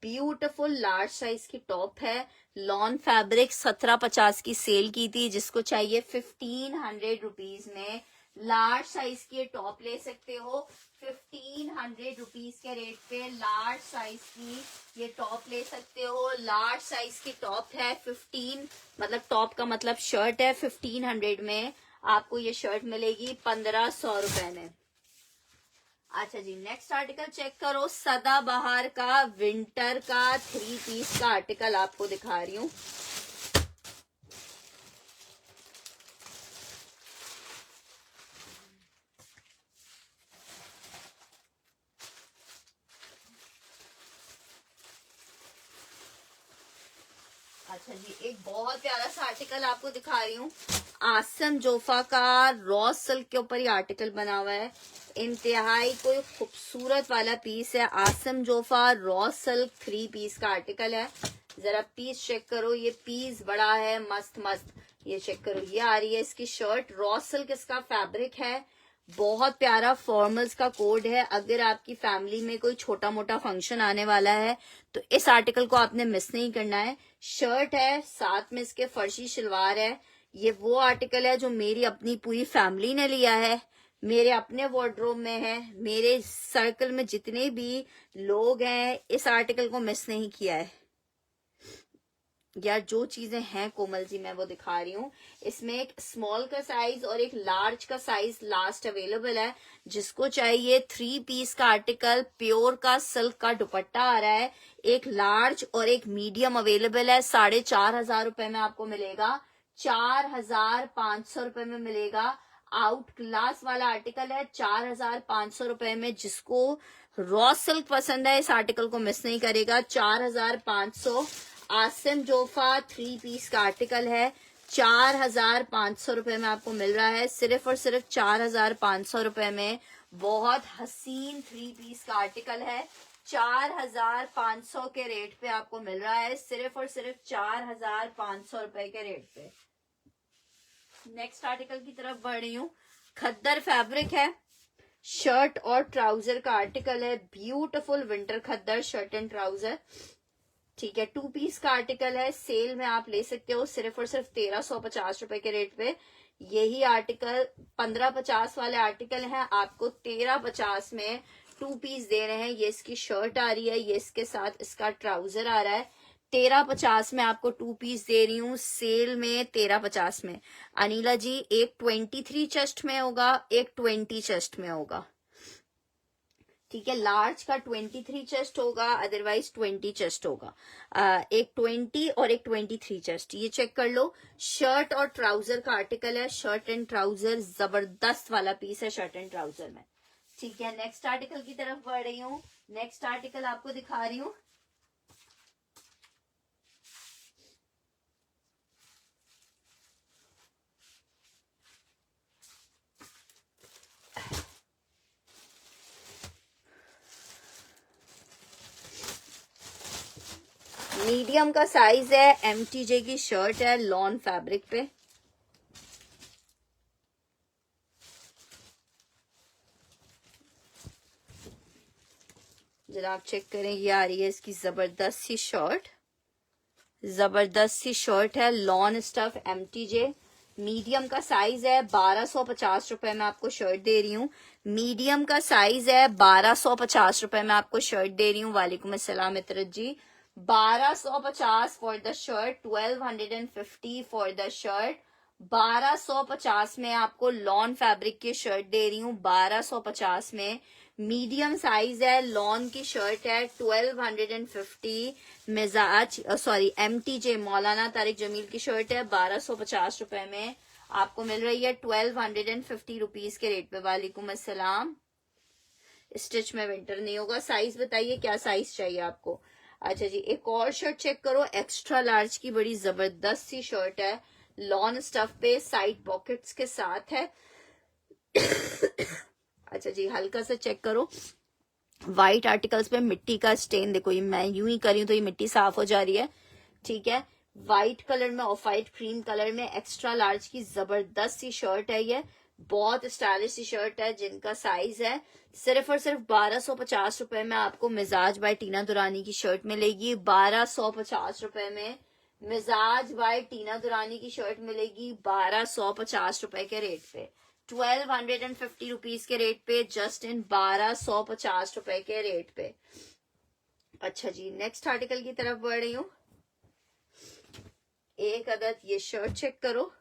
ब्यूटीफुल लार्ज साइज की टॉप है। लॉन फैब्रिक 1750 की सेल की थी। जिसको चाहिए 1500 रुपीज में लार्ज साइज की टॉप ले सकते हो। 1500 रुपीज के रेट पे लार्ज साइज की ये टॉप ले सकते हो। लार्ज साइज की टॉप है। 15 मतलब टॉप का मतलब शर्ट है। 1500 में आपको ये शर्ट मिलेगी 1500 रुपए में। अच्छा जी, नेक्स्ट आर्टिकल चेक करो। सदाबहार का विंटर का 3 पीस का आर्टिकल आपको दिखा रही हूँ। अच्छा जी, एक बहुत प्यारा सा आर्टिकल आपको दिखा रही हूँ। आसम जोफा का रॉ सिल्क के ऊपर ये आर्टिकल बना हुआ है। इंतहाई कोई खूबसूरत वाला पीस है। आसम जोफा रॉ सिल्क 3 पीस का आर्टिकल है। जरा पीस चेक करो, ये पीस बड़ा है, मस्त मस्त। ये चेक करो, ये आ रही है इसकी शर्ट। रॉ सिल्क इसका फैब्रिक है। बहुत प्यारा फॉर्मल्स का कोड है। अगर आपकी फैमिली में कोई छोटा मोटा फंक्शन आने वाला है तो इस आर्टिकल को आपने मिस नहीं करना है। शर्ट है, साथ में इसके फर्शी शलवार है। ये वो आर्टिकल है जो मेरी अपनी पूरी फैमिली ने लिया है, मेरे अपने वार्डरोब में है। मेरे सर्कल में जितने भी लोग हैं इस आर्टिकल को मिस नहीं किया है। यार जो चीजें हैं कोमल जी मैं वो दिखा रही हूँ। इसमें एक स्मॉल का साइज और एक लार्ज का साइज लास्ट अवेलेबल है। जिसको चाहिए 3 पीस का आर्टिकल, प्योर का सिल्क का दुपट्टा आ रहा है। एक लार्ज और एक मीडियम अवेलेबल है। 4500 रुपए में आपको मिलेगा। 4500 रुपए में मिलेगा। आउट क्लास वाला आर्टिकल है 4500 रुपए में। जिसको रॉ सिल्क पसंद है इस आर्टिकल को मिस नहीं करेगा। 4500 आसिम जोफा 3 पीस का आर्टिकल है। 4500 रुपए में आपको मिल रहा है। सिर्फ और सिर्फ 4500 रुपए में बहुत हसीन 3 पीस का आर्टिकल है। 4500 के रेट पे आपको मिल रहा है। सिर्फ और सिर्फ 4500 रुपए के रेट पे। नेक्स्ट आर्टिकल की तरफ बढ़ रही हूँ। खद्दर फैब्रिक है। शर्ट और ट्राउजर का आर्टिकल है। Beautiful winter khaddar shirt and trouser, ठीक है। 2 पीस का आर्टिकल है। सेल में आप ले सकते हो सिर्फ और सिर्फ 1350 रुपए के रेट पे। यही आर्टिकल 1550 वाले आर्टिकल हैं, आपको 1350 में 2 पीस दे रहे हैं। ये इसकी शर्ट आ रही है, ये इसके साथ इसका ट्राउजर आ रहा है। 1350 में आपको 2 पीस दे रही हूँ सेल में। 1350 में अनिला जी एक 23 चेस्ट में होगा, एक 20 चेस्ट में होगा, ठीक है। लार्ज का 23 चेस्ट होगा, अदरवाइज 20 चेस्ट होगा। एक 20 और एक 23 चेस्ट, ये चेक कर लो। शर्ट और ट्राउजर का आर्टिकल है। शर्ट एंड ट्राउजर जबरदस्त वाला पीस है शर्ट एंड ट्राउजर में, ठीक है। नेक्स्ट आर्टिकल की तरफ बढ़ रही हूँ। नेक्स्ट आर्टिकल आपको दिखा रही हूँ। मीडियम का साइज है। MTJ की शर्ट है लॉन फैब्रिक पे। जनाब चेक करें, ये आ रही है इसकी जबरदस्त सी शर्ट, जबरदस्त सी शर्ट है, लॉन स्टफ MTJ, मीडियम का साइज है, 1250 रुपए में आपको शर्ट दे रही हूँ। मीडियम का साइज है, 1250 रुपए में आपको शर्ट दे रही हूँ। वालेकुम अस्सलाम इतरत जी। 1250 for the shirt, 1250 for the shirt. 1250 में आपको लॉन फैब्रिक की शर्ट दे रही हूँ, 1250 में। मीडियम साइज है, लॉन की शर्ट है, 1250। मिजाज सॉरी MTJ मौलाना तारिक जमील की शर्ट है, 1250 रुपए में आपको मिल रही है, 1250 रुपीज के रेट पे। वालेकुम अस्सलाम। स्टिच में विंटर नहीं होगा। साइज बताइए, क्या साइज चाहिए आपको? अच्छा जी, एक और शर्ट चेक करो, एक्स्ट्रा लार्ज की बड़ी जबरदस्त सी शर्ट है, लॉन स्टफ पे, साइड पॉकेट्स के साथ है। अच्छा जी, हल्का सा चेक करो, व्हाइट आर्टिकल्स पे मिट्टी का स्टेन देखो, ये मैं यूं ही करी हूं तो ये मिट्टी साफ हो जा रही है, ठीक है। व्हाइट कलर में, ऑफ व्हाइट क्रीम कलर में, एक्स्ट्रा लार्ज की जबरदस्त सी शर्ट है, ये बहुत स्टाइलिश सी शर्ट है, जिनका साइज है सिर्फ और सिर्फ 1250 रुपए में आपको मिजाज बाय टीना दुरानी की शर्ट मिलेगी। 1250 रुपए में मिजाज बाय टीना दुरानी की शर्ट मिलेगी, 1250 रुपए के रेट पे, 1250 रुपीज के रेट पे, जस्ट इन 1250 रुपए के रेट पे। अच्छा जी, नेक्स्ट आर्टिकल की तरफ बढ़ रही हूँ। एक अदद ये शर्ट चेक करो।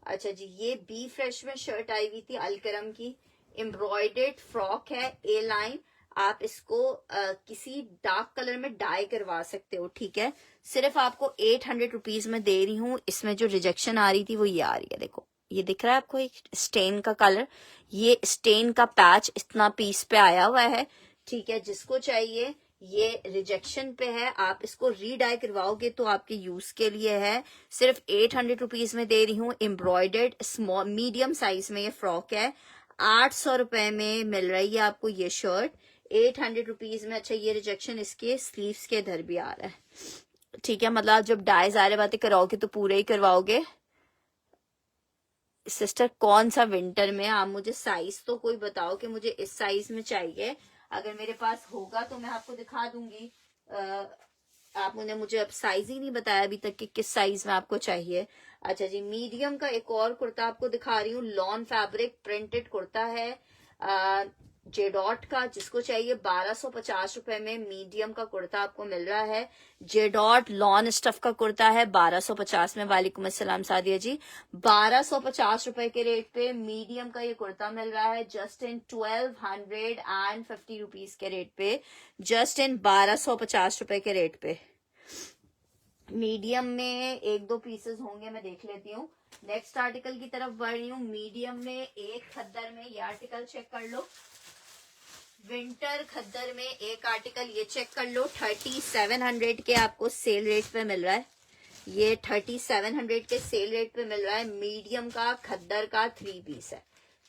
अच्छा जी, ये बी फ्रेश में शर्ट आई हुई थी अलकरम की, एम्ब्रॉयडर्ड फ्रॉक है, ए लाइन। आप इसको किसी डार्क कलर में डाई करवा सकते हो, ठीक है। सिर्फ आपको 800 रुपीज में दे रही हूँ। इसमें जो रिजेक्शन आ रही थी वो ये आ रही है, देखो ये दिख रहा है आपको, एक स्टेन का कलर, ये स्टेन का पैच इतना पीस पे आया हुआ है, ठीक है। जिसको चाहिए, ये रिजेक्शन पे है, आप इसको रीडाई करवाओगे तो आपके यूज के लिए है। सिर्फ 800 रुपीज में दे रही हूँ। एम्ब्रॉयडर्ड स्मॉल मीडियम साइज में ये फ्रॉक है, 800 रुपए में मिल रही है आपको ये शर्ट, 800 रुपीज में। अच्छा, ये रिजेक्शन इसके स्लीव्स के इधर भी आ रहा है, ठीक है। मतलब जब डाई ज़ाहिर बातें कराओगे तो पूरे ही करवाओगे। सिस्टर कौन सा विंटर में, आप मुझे साइज तो कोई बताओ कि मुझे इस साइज में चाहिए, अगर मेरे पास होगा तो मैं आपको दिखा दूंगी। आपने मुझे अब साइज ही नहीं बताया अभी तक कि किस साइज में आपको चाहिए। अच्छा जी, मीडियम का एक और कुर्ता आपको दिखा रही हूँ, लॉन फैब्रिक प्रिंटेड कुर्ता है, जेडॉट का, जिसको चाहिए 1250 रुपए में मीडियम का कुर्ता आपको मिल रहा है। जेडॉट लॉन स्टफ का कुर्ता है 1250 में। वालेकुम अस्सलाम सादिया जी, 1250 रुपए के रेट पे मीडियम का ये कुर्ता मिल रहा है, जस्ट इन 1250 रुपीज के रेट पे, जस्ट इन 1250 रुपए के रेट पे। मीडियम में एक दो पीसेस होंगे, मैं देख लेती हूँ। नेक्स्ट आर्टिकल की तरफ बढ़ रही हूँ। मीडियम में एक खद्दर में ये आर्टिकल चेक कर लो, विंटर खद्दर में एक आर्टिकल ये चेक कर लो, 3700 के आपको सेल रेट पे मिल रहा है, ये 3700 के सेल रेट पे मिल रहा है। मीडियम का खद्दर का 3 पीस है,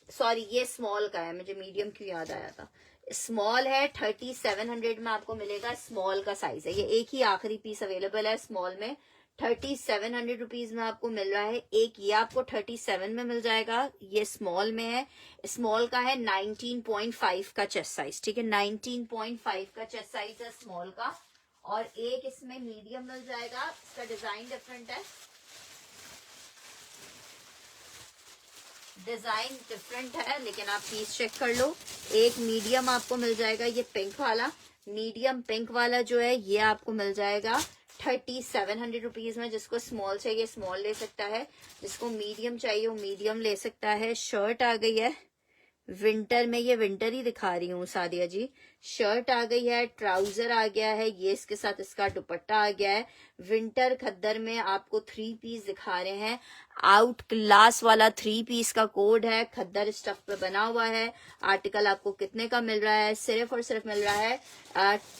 सॉरी ये स्मॉल का है, मुझे मीडियम क्यों याद आया था, स्मॉल है, 3700 में आपको मिलेगा, स्मॉल का साइज है, ये एक ही आखिरी पीस अवेलेबल है स्मॉल में, 3700 रुपीज में आपको मिल रहा है। एक ये आपको 37 में मिल जाएगा, ये स्मॉल में है, स्मॉल का है 19.5 का चेस्ट साइज, ठीक है, 19.5 का चेस्ट साइज है स्मॉल का। और एक इसमें मीडियम मिल जाएगा, इसका डिजाइन डिफरेंट है, डिजाइन डिफरेंट है, लेकिन आप पीस चेक कर लो। एक मीडियम आपको मिल जाएगा, ये पिंक वाला, मीडियम पिंक वाला जो है ये आपको मिल जाएगा 3700 रुपीज में। जिसको स्मॉल चाहिए स्मॉल ले सकता है, जिसको मीडियम चाहिए वो मीडियम ले सकता है। शर्ट आ गई है विंटर में, ये विंटर ही दिखा रही हूँ सादिया जी, शर्ट आ गई है, ट्राउजर आ गया है, ये इसके साथ इसका दुपट्टा आ गया है। विंटर खद्दर में आपको 3 पीस दिखा रहे हैं, आउट क्लास वाला 3 पीस का कोड है, खद्दर स्टफ पे बना हुआ है। आर्टिकल आपको कितने का मिल रहा है? सिर्फ और सिर्फ मिल रहा है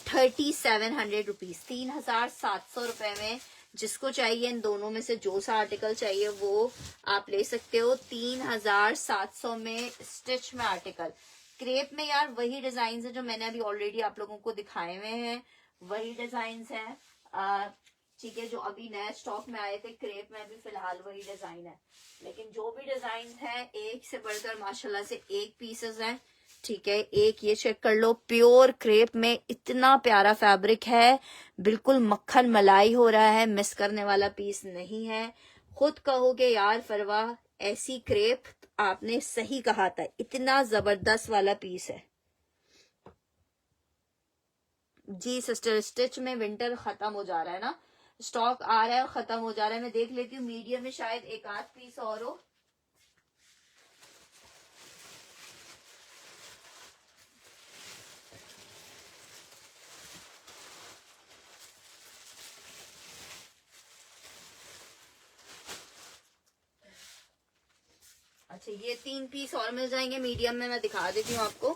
3700 रुपीज, 3700 रुपए में। जिसको चाहिए इन दोनों में से जो सा आर्टिकल चाहिए वो आप ले सकते हो, 3700 में स्टिच में आर्टिकल। क्रेप में यार वही डिजाइन है जो मैंने अभी ऑलरेडी आप लोगों को दिखाए हुए हैं, वही डिजाइन है, ठीक है, जो अभी नए स्टॉक में आए थे। क्रेप में भी फिलहाल वही डिजाइन है, लेकिन जो भी डिजाइन है एक से बढ़कर माशाल्लाह से एक पीसेस हैं, ठीक है, एक ये चेक कर लो, प्योर क्रेप में इतना प्यारा फैब्रिक है, बिल्कुल मक्खन मलाई हो रहा है, मिस करने वाला पीस नहीं है। खुद कहोगे यार फरवा ऐसी क्रेप, आपने सही कहा था, इतना जबरदस्त वाला पीस है जी। सिस्टर स्टिच में विंटर खत्म हो जा रहा है ना, स्टॉक आ रहा है और खत्म हो जा रहा है। मैं देख लेती हूँ मीडियम में शायद एक आध पीस और हो। अच्छा ये 3 पीस और मिल जाएंगे मीडियम में, मैं दिखा देती हूँ आपको।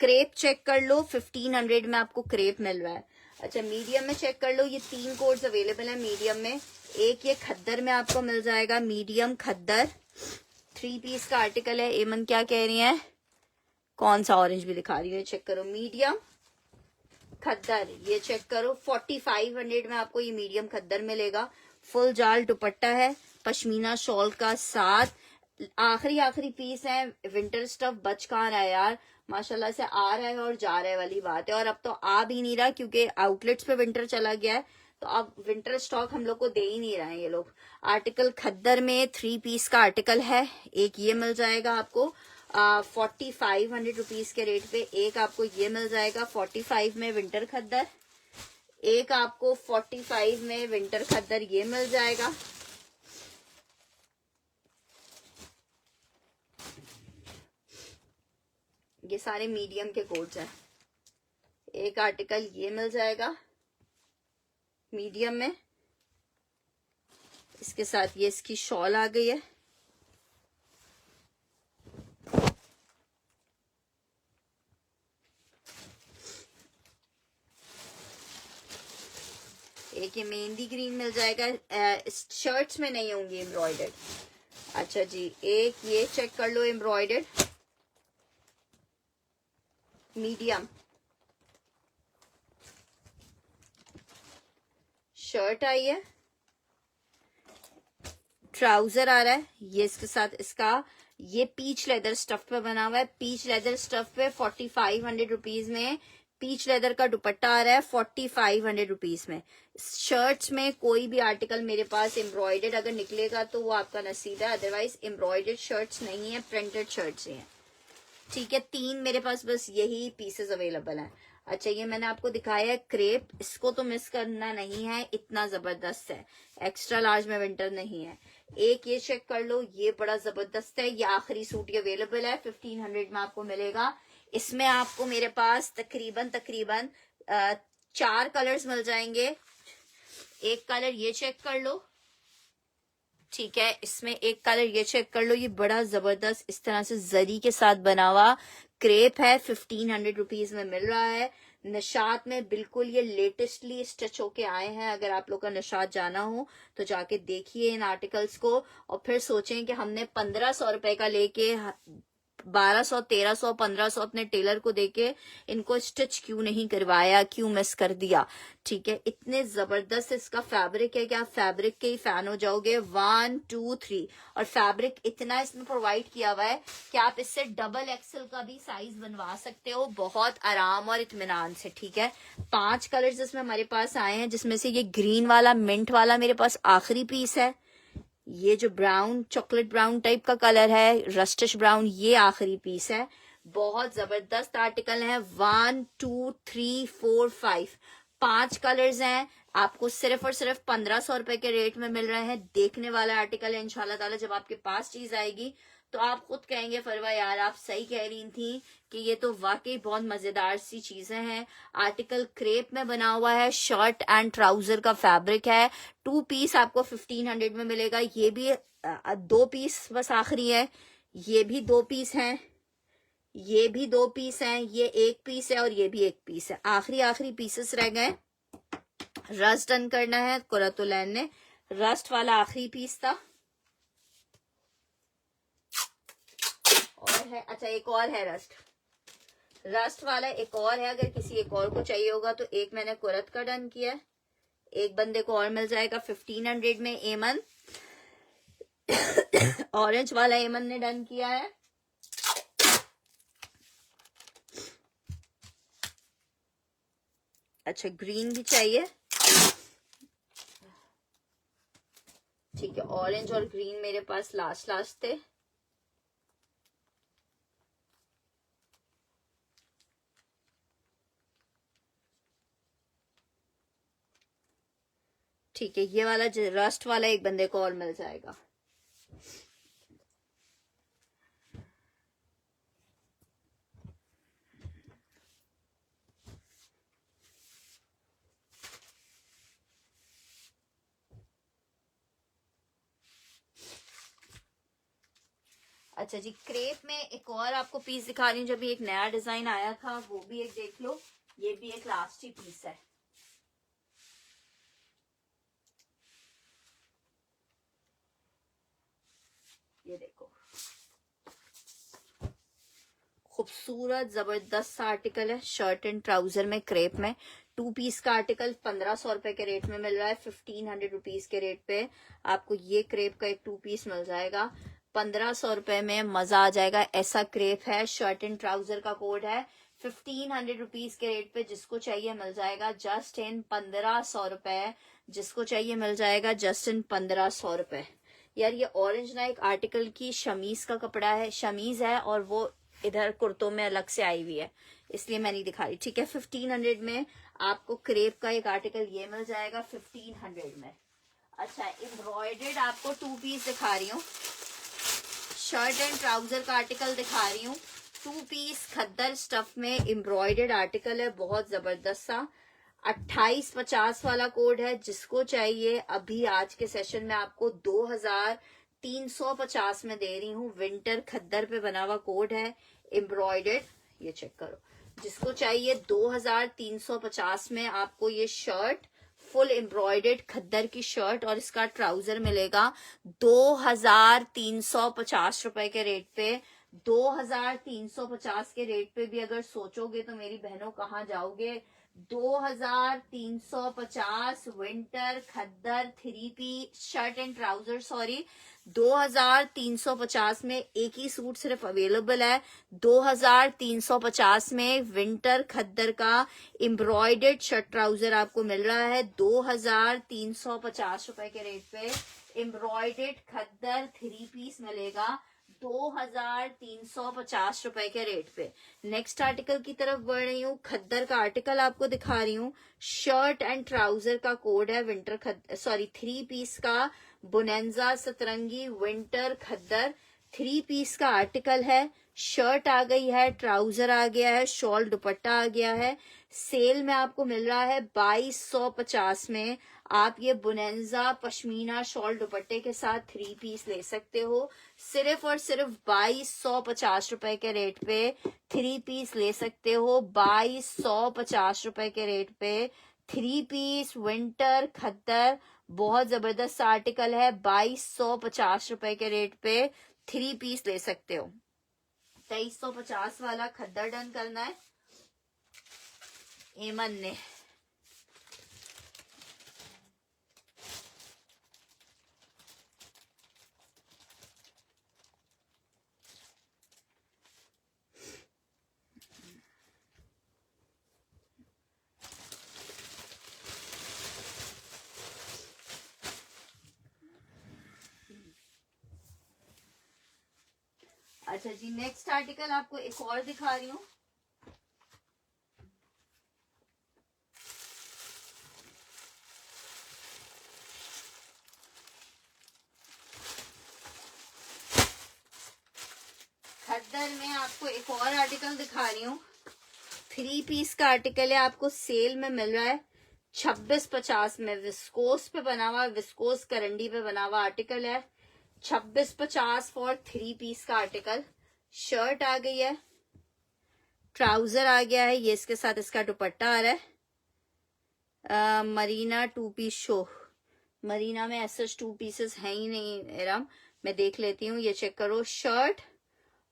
क्रेप चेक कर लो, 1500 में आपको क्रेप मिल रहा है। अच्छा मीडियम में चेक कर लो, ये 3 कोड्स अवेलेबल है मीडियम में। एक ये खद्दर में आपको मिल जाएगा, मीडियम खद्दर, 3 पीस का आर्टिकल है। एमन क्या कह रही है, कौन सा ऑरेंज भी दिखा रही है, चेक करो, मीडियम खद्दर, ये चेक करो 4500 में आपको ये मीडियम खद्दर मिलेगा। फुल जाल दुपट्टा है, पश्मीना शॉल का साथ। आखिरी पीस है, विंटर स्टफ बच कहाँ रहा है यार, माशाल्लाह से आ रहा है और जा रहा है वाली बात है। और अब तो आ भी नहीं रहा क्योंकि आउटलेट्स पे विंटर चला गया है, तो अब विंटर स्टॉक हम लोग को दे ही नहीं रहे हैं ये लोग। आर्टिकल खद्दर में 3 पीस का आर्टिकल है, एक ये मिल जाएगा आपको 4500 रुपीज के रेट पे। एक आपको ये मिल जाएगा 45 में विंटर खद्दर, एक आपको 45 में विंटर खद्दर ये मिल जाएगा। ये सारे मीडियम के कोड्स हैं। एक आर्टिकल ये मिल जाएगा मीडियम में, इसके साथ ये इसकी शॉल आ गई है। एक ये मेहंदी ग्रीन मिल जाएगा, शर्ट्स में नहीं होंगी एम्ब्रॉयडर्ड। अच्छा जी, एक ये चेक कर लो एम्ब्रॉयडर्ड मीडियम, शर्ट आई है, ट्राउजर आ रहा है, ये इसके साथ इसका ये पीच लेदर स्टफ पे बना हुआ है। पीच लेदर स्टफ पे 4500 रुपीज में पीच लेदर का दुपट्टा आ रहा है, 4500 रुपीज में। शर्ट्स में कोई भी आर्टिकल मेरे पास एम्ब्रॉयडर्ड अगर निकलेगा तो वो आपका नसीब है, अदरवाइज एम्ब्रॉयडर्ड शर्ट्स नहीं है, प्रिंटेड शर्ट्स ही हैं। ठीक है, 3 मेरे पास बस यही पीसेस अवेलेबल हैं। अच्छा ये मैंने आपको दिखाया है क्रेप, इसको तो मिस करना नहीं है, इतना जबरदस्त है। एक्स्ट्रा लार्ज में विंटर नहीं है। एक ये चेक कर लो, ये बड़ा जबरदस्त है, ये आखिरी सूट ये अवेलेबल है, 1500 में आपको मिलेगा। इसमें आपको मेरे पास तकरीबन 4 कलर्स मिल जाएंगे। एक कलर ये चेक कर लो, ठीक है, इसमें एक कलर ये चेक कर लो, ये बड़ा जबरदस्त इस तरह से जरी के साथ बना हुआ क्रेप है, 1500 रुपीज में मिल रहा है। निशात में बिल्कुल ये लेटेस्टली स्टिच होके आए हैं। अगर आप लोग का निशात जाना हो तो जाके देखिए इन आर्टिकल्स को, और फिर सोचें कि हमने 1500 रुपए का लेके 1200, 1300, 1500 अपने टेलर को देके इनको स्टिच क्यों नहीं करवाया, क्यों मिस कर दिया। ठीक है, इतने जबरदस्त इसका फैब्रिक है कि आप फैब्रिक के ही फैन हो जाओगे। 1 2 3, और फैब्रिक इतना इसमें प्रोवाइड किया हुआ है कि आप इससे डबल एक्सेल का भी साइज बनवा सकते हो बहुत आराम और इत्मीनान से। ठीक है, 5 कलर्स इसमें हमारे पास आए हैं, जिसमें से ये ग्रीन वाला मिंट वाला मेरे पास आखिरी पीस है। ये जो ब्राउन चॉकलेट ब्राउन टाइप का कलर है, रस्टिश ब्राउन, ये आखिरी पीस है। बहुत जबरदस्त आर्टिकल है। 1 2 3 4 5 कलर्स हैं, आपको सिर्फ और सिर्फ 1500 रुपए के रेट में मिल रहे हैं। देखने वाला आर्टिकल है इंशाल्लाह ताला, जब आपके पास चीज आएगी तो आप खुद कहेंगे फरवा यार आप सही कह रही थी कि ये तो वाकई बहुत मजेदार सी चीजें हैं। आर्टिकल क्रेप में बना हुआ है, शर्ट एंड ट्राउजर का फैब्रिक है। 2 पीस आपको 1500 में मिलेगा। ये भी 2 पीस बस आखिरी है, ये भी 2 पीस हैं, ये भी 2 पीस हैं, ये 1 पीस है और ये भी 1 पीस है। आखिरी पीसेस रह गए। रस्ट डन करना है, कुरतुलैन ने रस्ट वाला आखिरी पीस था। और है, अच्छा एक और है रस्ट वाला एक और है। अगर किसी एक और को चाहिए होगा तो एक मैंने कुरत का डन किया है, एक बंदे को और मिल जाएगा 1500 में। एमन ऑरेंज वाला एमन ने डन किया है। अच्छा ग्रीन भी चाहिए, ठीक है। ऑरेंज और ग्रीन मेरे पास लास्ट थे। ठीक है, ये वाला रस्ट वाला एक बंदे को और मिल जाएगा। अच्छा जी, क्रेप में एक और आपको पीस दिखा रही हूँ, जब एक नया डिजाइन आया था वो भी एक देख लो। ये भी एक लास्ट ही पीस है। ये देखो, खूबसूरत जबरदस्त सा आर्टिकल है, शर्ट एंड ट्राउजर में क्रेप में। 2 पीस का आर्टिकल 1500 रुपए के रेट में मिल रहा है। 1500 रुपीज के रेट पे आपको ये क्रेप का एक 2 पीस मिल जाएगा 1500 रुपए में। मजा आ जाएगा, ऐसा क्रेप है। शर्ट एंड ट्राउजर का कोड है 1500 रुपीज के रेट पे। जिसको चाहिए मिल जाएगा जस्ट इन 1500 रुपए। जिसको चाहिए मिल जाएगा जस्ट इन 1500 रुपए। यार ये ऑरेंज ना एक आर्टिकल की शमीज का कपड़ा है, शमीज है, और वो इधर कुर्तों में अलग से आई हुई है, इसलिए मैं नहीं दिखा रही। ठीक है, 1500 में आपको क्रेप का एक आर्टिकल ये मिल जाएगा 1500 में। अच्छा, एम्ब्रॉयडर्ड आपको 2 पीस दिखा रही हूँ, शर्ट एंड ट्राउजर का आर्टिकल दिखा रही हूँ। 2 पीस खद्दर स्टफ में एम्ब्रॉयडर्ड आर्टिकल है, बहुत जबरदस्त सा। 2850 वाला कोड है। जिसको चाहिए अभी आज के सेशन में आपको 2350 में दे रही हूँ। विंटर खद्दर पे बना हुआ कोड है, एम्ब्रॉयडर्ड। ये चेक करो, जिसको चाहिए 2350 में आपको ये शर्ट, फुल एम्ब्रॉयडर्ड खद्दर की शर्ट, और इसका ट्राउजर मिलेगा 2350 रुपए के रेट पे। 2350 के रेट पे भी अगर सोचोगे तो मेरी बहनों कहाँ जाओगे। 2350 विंटर खद्दर 3 piece shirt and trouser, sorry 2350 में एक ही सूट सिर्फ अवेलेबल है। 2350 में विंटर खद्दर का एम्ब्रॉयडर्ड शर्ट ट्राउजर आपको मिल रहा है 2350 रुपए के रेट पे। एम्ब्रॉयडर्ड खद्दर 3 पीस मिलेगा 2350 रुपए के रेट पे। नेक्स्ट आर्टिकल की तरफ बढ़ रही हूँ। खद्दर का आर्टिकल आपको दिखा रही हूँ। शर्ट एंड ट्राउजर का कोड है विंटर 3 पीस का बुनेंजा सतरंगी विंटर खद्दर 3 पीस का आर्टिकल है। शर्ट आ गई है, ट्राउजर आ गया है, शॉल दुपट्टा आ गया है। सेल में आपको मिल रहा है 2250 में। आप ये बुनेंजा पश्मीना शॉल दुपट्टे के साथ 3 पीस ले सकते हो, सिर्फ और सिर्फ 2250 रुपए के रेट पे 3 पीस ले सकते हो। 2250 रुपए के रेट पे 3 पीस विंटर खद्दर, बहुत जबरदस्त आर्टिकल है। 2250 रुपए के रेट पे 3 पीस ले सकते हो। 2350 वाला खद्दर डन करना है एमन ने। अच्छा जी, नेक्स्ट आर्टिकल आपको एक और दिखा रही हूँ। खद्दर में आपको एक और आर्टिकल दिखा रही हूँ। 3 पीस का आर्टिकल है, आपको सेल में मिल रहा है 2650 में। विस्कोस पे बना हुआ, विस्कोस करंडी पे बना हुआ आर्टिकल है। 2650 फॉर 3 पीस का आर्टिकल। शर्ट आ गई है, ट्राउजर आ गया है, ये इसके साथ इसका दुपट्टा आ रहा है। मरीना 2 पीस शो, मरीना में ऐसा 2 पीसेस है ही नहीं एरम, मैं देख लेती हूँ। ये चेक करो, शर्ट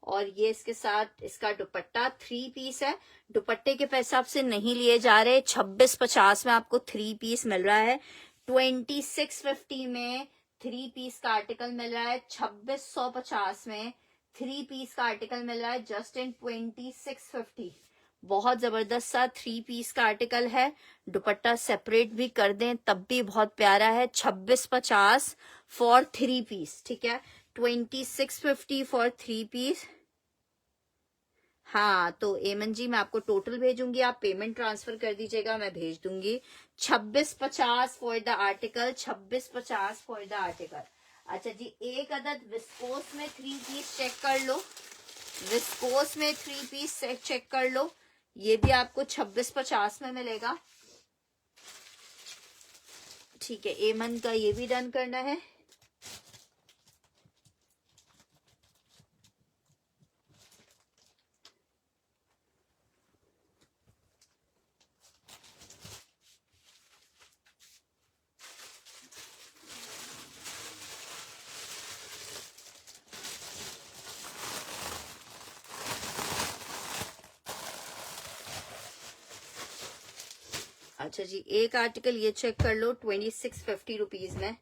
और ये इसके साथ इसका दुपट्टा 3 पीस है। दुपट्टे के पैसे आपसे नहीं लिए जा रहे। 2650 में आपको 3 पीस मिल रहा है। 2650 में 3 पीस का आर्टिकल मिल रहा है। 2650 में 3 पीस का आर्टिकल मिल रहा है जस्ट इन 2650। बहुत जबरदस्त सा 3 पीस का आर्टिकल है। दुपट्टा सेपरेट भी कर दें तब भी बहुत प्यारा है। 2650 फॉर 3 पीस, ठीक है। 2650 फॉर 3 पीस। हाँ, तो एमन जी मैं आपको टोटल भेजूंगी, आप पेमेंट ट्रांसफर कर दीजिएगा, मैं भेज दूंगी। 2650 for the article, 2650 for the article. अच्छा जी, एक अदद विस्कोस में 3 पीस चेक कर लो, विस्कोस में 3 पीस चेक कर लो, ये भी आपको 2650 में मिलेगा। ठीक है, एमन का ये भी डन करना है। अच्छा जी, एक आर्टिकल ये चेक कर लो 2650 रुपीज में।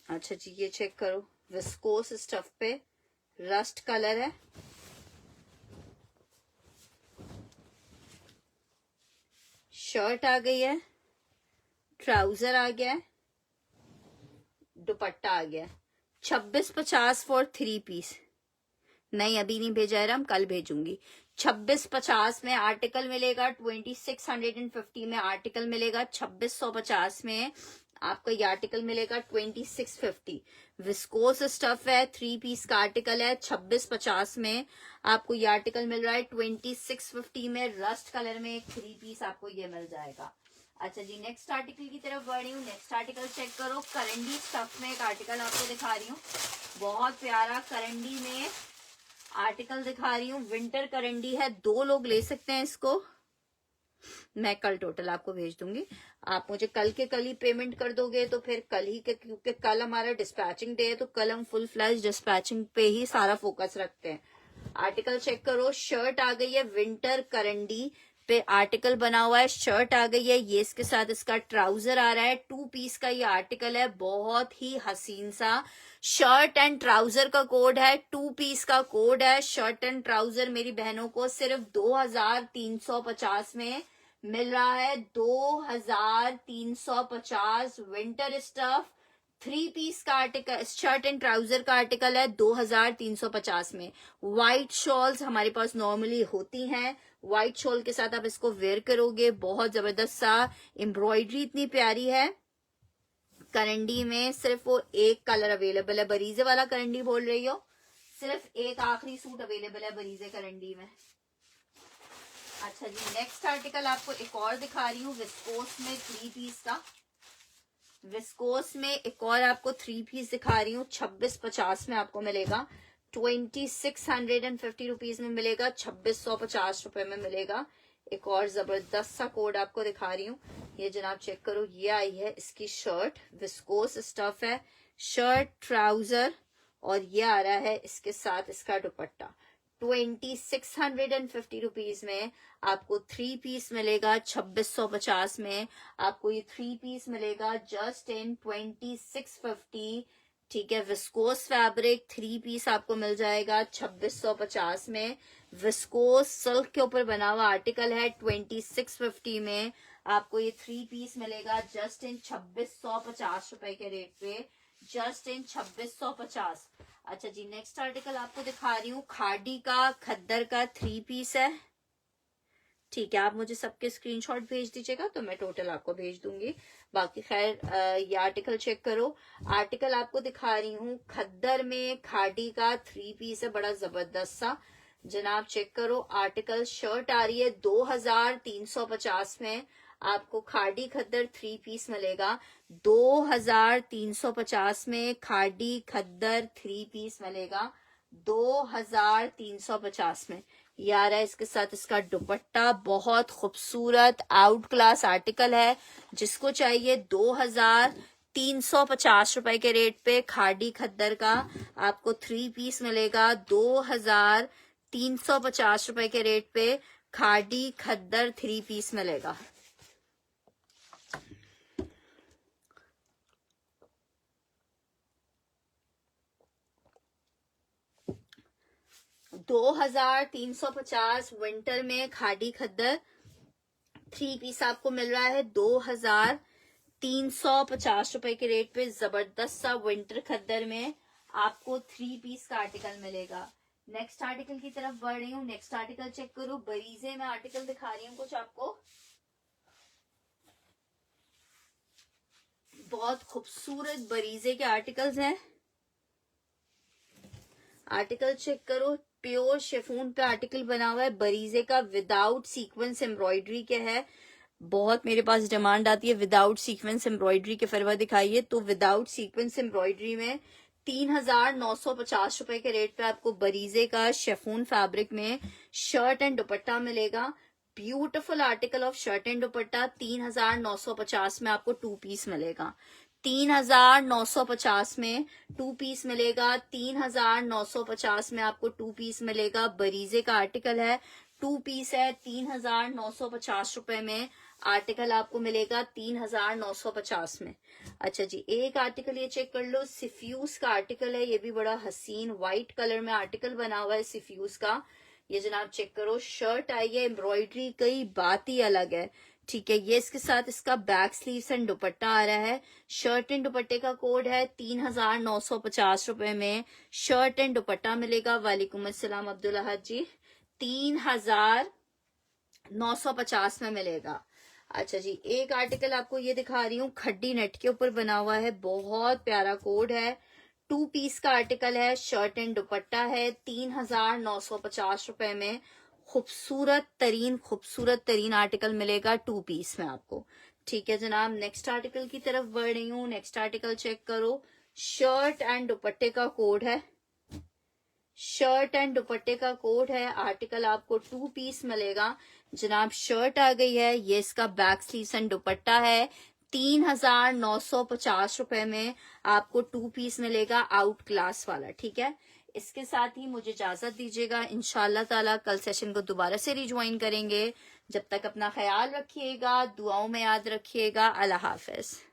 अच्छा जी, ये चेक करो, विस्कोस स्टफ पे रस्ट कलर है, शर्ट आ गई है, ट्राउजर आ गया है, दुपट्टा आ गया है। 2650 फॉर 3 पीस। नहीं, अभी नहीं भेजा है, हम कल भेजूंगी। 2650 में आर्टिकल मिलेगा, 2650 में आर्टिकल मिलेगा, 2650 में आपको ये आर्टिकल मिलेगा 2650। विस्कोस स्टफ है, 3 पीस का आर्टिकल है। 2650 में आपको ये आर्टिकल मिल रहा है, 2650 में रस्ट कलर में 3 पीस आपको ये मिल जाएगा। अच्छा जी, नेक्स्ट आर्टिकल की तरफ बढ़ रही हूँ। नेक्स्ट आर्टिकल चेक करो, करंडी स्टफ में एक आर्टिकल आपको दिखा रही हूँ, बहुत प्यारा करंडी में आर्टिकल दिखा रही हूँ। विंटर करंडी है, 2 लोग ले सकते हैं इसको। मैं कल टोटल आपको भेज दूंगी, आप मुझे कल के कल ही पेमेंट कर दोगे तो फिर कल ही के, क्योंकि कल हमारा डिस्पैचिंग डे है तो कल हम फुल फ्लैश डिस्पैचिंग पे ही सारा फोकस रखते हैं। आर्टिकल चेक करो, शर्ट आ गई है, विंटर करंडी पे आर्टिकल बना हुआ है, शर्ट आ गई है, ये इसके साथ इसका ट्राउजर आ रहा है। 2 पीस का ये आर्टिकल है, बहुत ही हसीन सा शर्ट एंड ट्राउजर का कोड है, 2 पीस का कोड है। शर्ट एंड ट्राउजर मेरी बहनों को सिर्फ 2350 में मिल रहा है, 2350। विंटर स्टफ 3 पीस का आर्टिकल, शर्ट एंड ट्राउजर का आर्टिकल है, 2350 में। व्हाइट शॉल्स हमारे पास नॉर्मली होती हैं, व्हाइट शॉल के साथ आप इसको वेयर करोगे, बहुत जबरदस्त सा एम्ब्रॉयडरी इतनी प्यारी है। करंडी में सिर्फ वो एक कलर अवेलेबल है, बरीजे वाला करंडी बोल रही हो, सिर्फ एक आखिरी सूट अवेलेबल है बरीजे करंडी में। अच्छा जी, नेक्स्ट आर्टिकल आपको एक और दिखा रही हूँ, विस्कोस में 3 पीस का। विस्कोस में एक और आपको 3 पीस दिखा रही हूँ, 2650 में आपको मिलेगा, 2650 रुपीज में मिलेगा, 2650 रुपए में मिलेगा। एक और जबरदस्त सा कोड आपको दिखा रही हूँ, ये जनाब चेक करो, ये आई है इसकी शर्ट, विस्कोस स्टफ है, शर्ट ट्राउजर, और ये आ रहा है इसके साथ इसका दुपट्टा। 2650 रुपीज में आपको 3 पीस मिलेगा, 2650 में आपको ये 3 पीस मिलेगा जस्ट इन 2650। ठीक है, विस्कोस फैब्रिक 3 पीस आपको मिल जाएगा 2650 में। विस्कोस सिल्क के ऊपर बना हुआ आर्टिकल है, 2650 में आपको ये 3 पीस मिलेगा जस्ट इन 2650 रुपए के रेट पे, जस्ट इन 2650। अच्छा जी, नेक्स्ट आर्टिकल आपको दिखा रही हूँ, खादी का खद्दर का 3 पीस है। ठीक है, आप मुझे सबके स्क्रीनशॉट भेज दीजिएगा तो मैं टोटल आपको भेज दूंगी। बाकी खैर ये आर्टिकल चेक करो, आर्टिकल आपको दिखा रही हूँ, खद्दर में खादी का 3 पीस है, बड़ा जबरदस्त सा, जनाब चेक करो। आर्टिकल शर्ट आ रही है 2350 में, आपको खादी खद्दर 3 पीस मिलेगा, 2350 में खादी खद्दर 3 पीस मिलेगा, 2350 में। ये आ रहा है इसके साथ इसका दुपट्टा, बहुत खूबसूरत आउट क्लास आर्टिकल है, जिसको चाहिए 2350 रुपए के रेट पे खादी खद्दर का आपको 3 पीस मिलेगा, 2350 रुपए के रेट पे खादी खद्दर 3 पीस मिलेगा। 2350 विंटर में खादी खद्दर 3 पीस आपको मिल रहा है 2350 रुपए के रेट पे। जबरदस्त सा विंटर खद्दर में आपको 3 पीस का आर्टिकल मिलेगा। नेक्स्ट आर्टिकल की तरफ बढ़ रही हूँ। नेक्स्ट आर्टिकल चेक करो, बरीजे में आर्टिकल दिखा रही हूँ कुछ आपको, बहुत खूबसूरत बरीजे के आर्टिकल्स हैं। आर्टिकल चेक करो, प्योर शिफॉन पे आर्टिकल बना हुआ है बरीजे का, विदाउट सीक्वेंस एम्ब्रॉयडरी के है। बहुत मेरे पास डिमांड आती है विदाउट सीक्वेंस एम्ब्रॉयडरी के, फरवा दिखाइए। तो विदाउट सीक्वेंस एम्ब्रॉयडरी में 3950 रुपए के रेट पे आपको बरीजे का शिफॉन फैब्रिक में शर्ट एंड दुपट्टा मिलेगा। Beautiful article of shirt and दुपट्टा 3950 में आपको 2 पीस मिलेगा। 3950 में 2 पीस मिलेगा। 3950 में आपको 2 पीस मिलेगा। बरीजे का आर्टिकल है, 2 पीस है। 3950 रुपए में आर्टिकल आपको मिलेगा 3950 में। अच्छा जी, एक आर्टिकल ये चेक कर लो, सिफ्यूज का आर्टिकल है। ये भी बड़ा हसीन व्हाइट कलर में आर्टिकल बना हुआ है सिफ्यूज का। ये जनाब चेक करो, शर्ट आई है, एम्ब्रॉयडरी कई बात ही अलग है। ठीक है, ये इसके साथ इसका बैक स्लीव्स एंड दुपट्टा आ रहा है। शर्ट एंड दुपट्टे का कोड है 3950 रुपए में शर्ट एंड दुपट्टा मिलेगा। वालेकुम अस्सलाम अब्दुल अहद जी, 3950 में मिलेगा। अच्छा जी, एक आर्टिकल आपको ये दिखा रही हूँ, खड्डी नेट के ऊपर बना हुआ है, बहुत प्यारा कोड है। 2 पीस का आर्टिकल है, शर्ट एंड दुपट्टा है। 3950 रुपए में खूबसूरत तरीन आर्टिकल मिलेगा 2 पीस में आपको। ठीक है जनाब, नेक्स्ट आर्टिकल की तरफ बढ़ रही हूँ। नेक्स्ट आर्टिकल चेक करो, शर्ट एंड दुपट्टे का कोड है। शर्ट एंड दुपट्टे का कोड है। आर्टिकल आपको 2 पीस मिलेगा जनाब। शर्ट आ गई है, ये इसका बैक स्लीव्स एंड दुपट्टा है। 3950 रुपए में आपको 2 पीस मिलेगा, आउट क्लास वाला। ठीक है, इसके साथ ही मुझे इजाजत दीजिएगा। इंशाल्लाह ताला कल सेशन को दोबारा से रिज्वाइन करेंगे। जब तक अपना ख्याल रखिएगा, दुआओं में याद रखिएगा। अल्लाह हाफिज।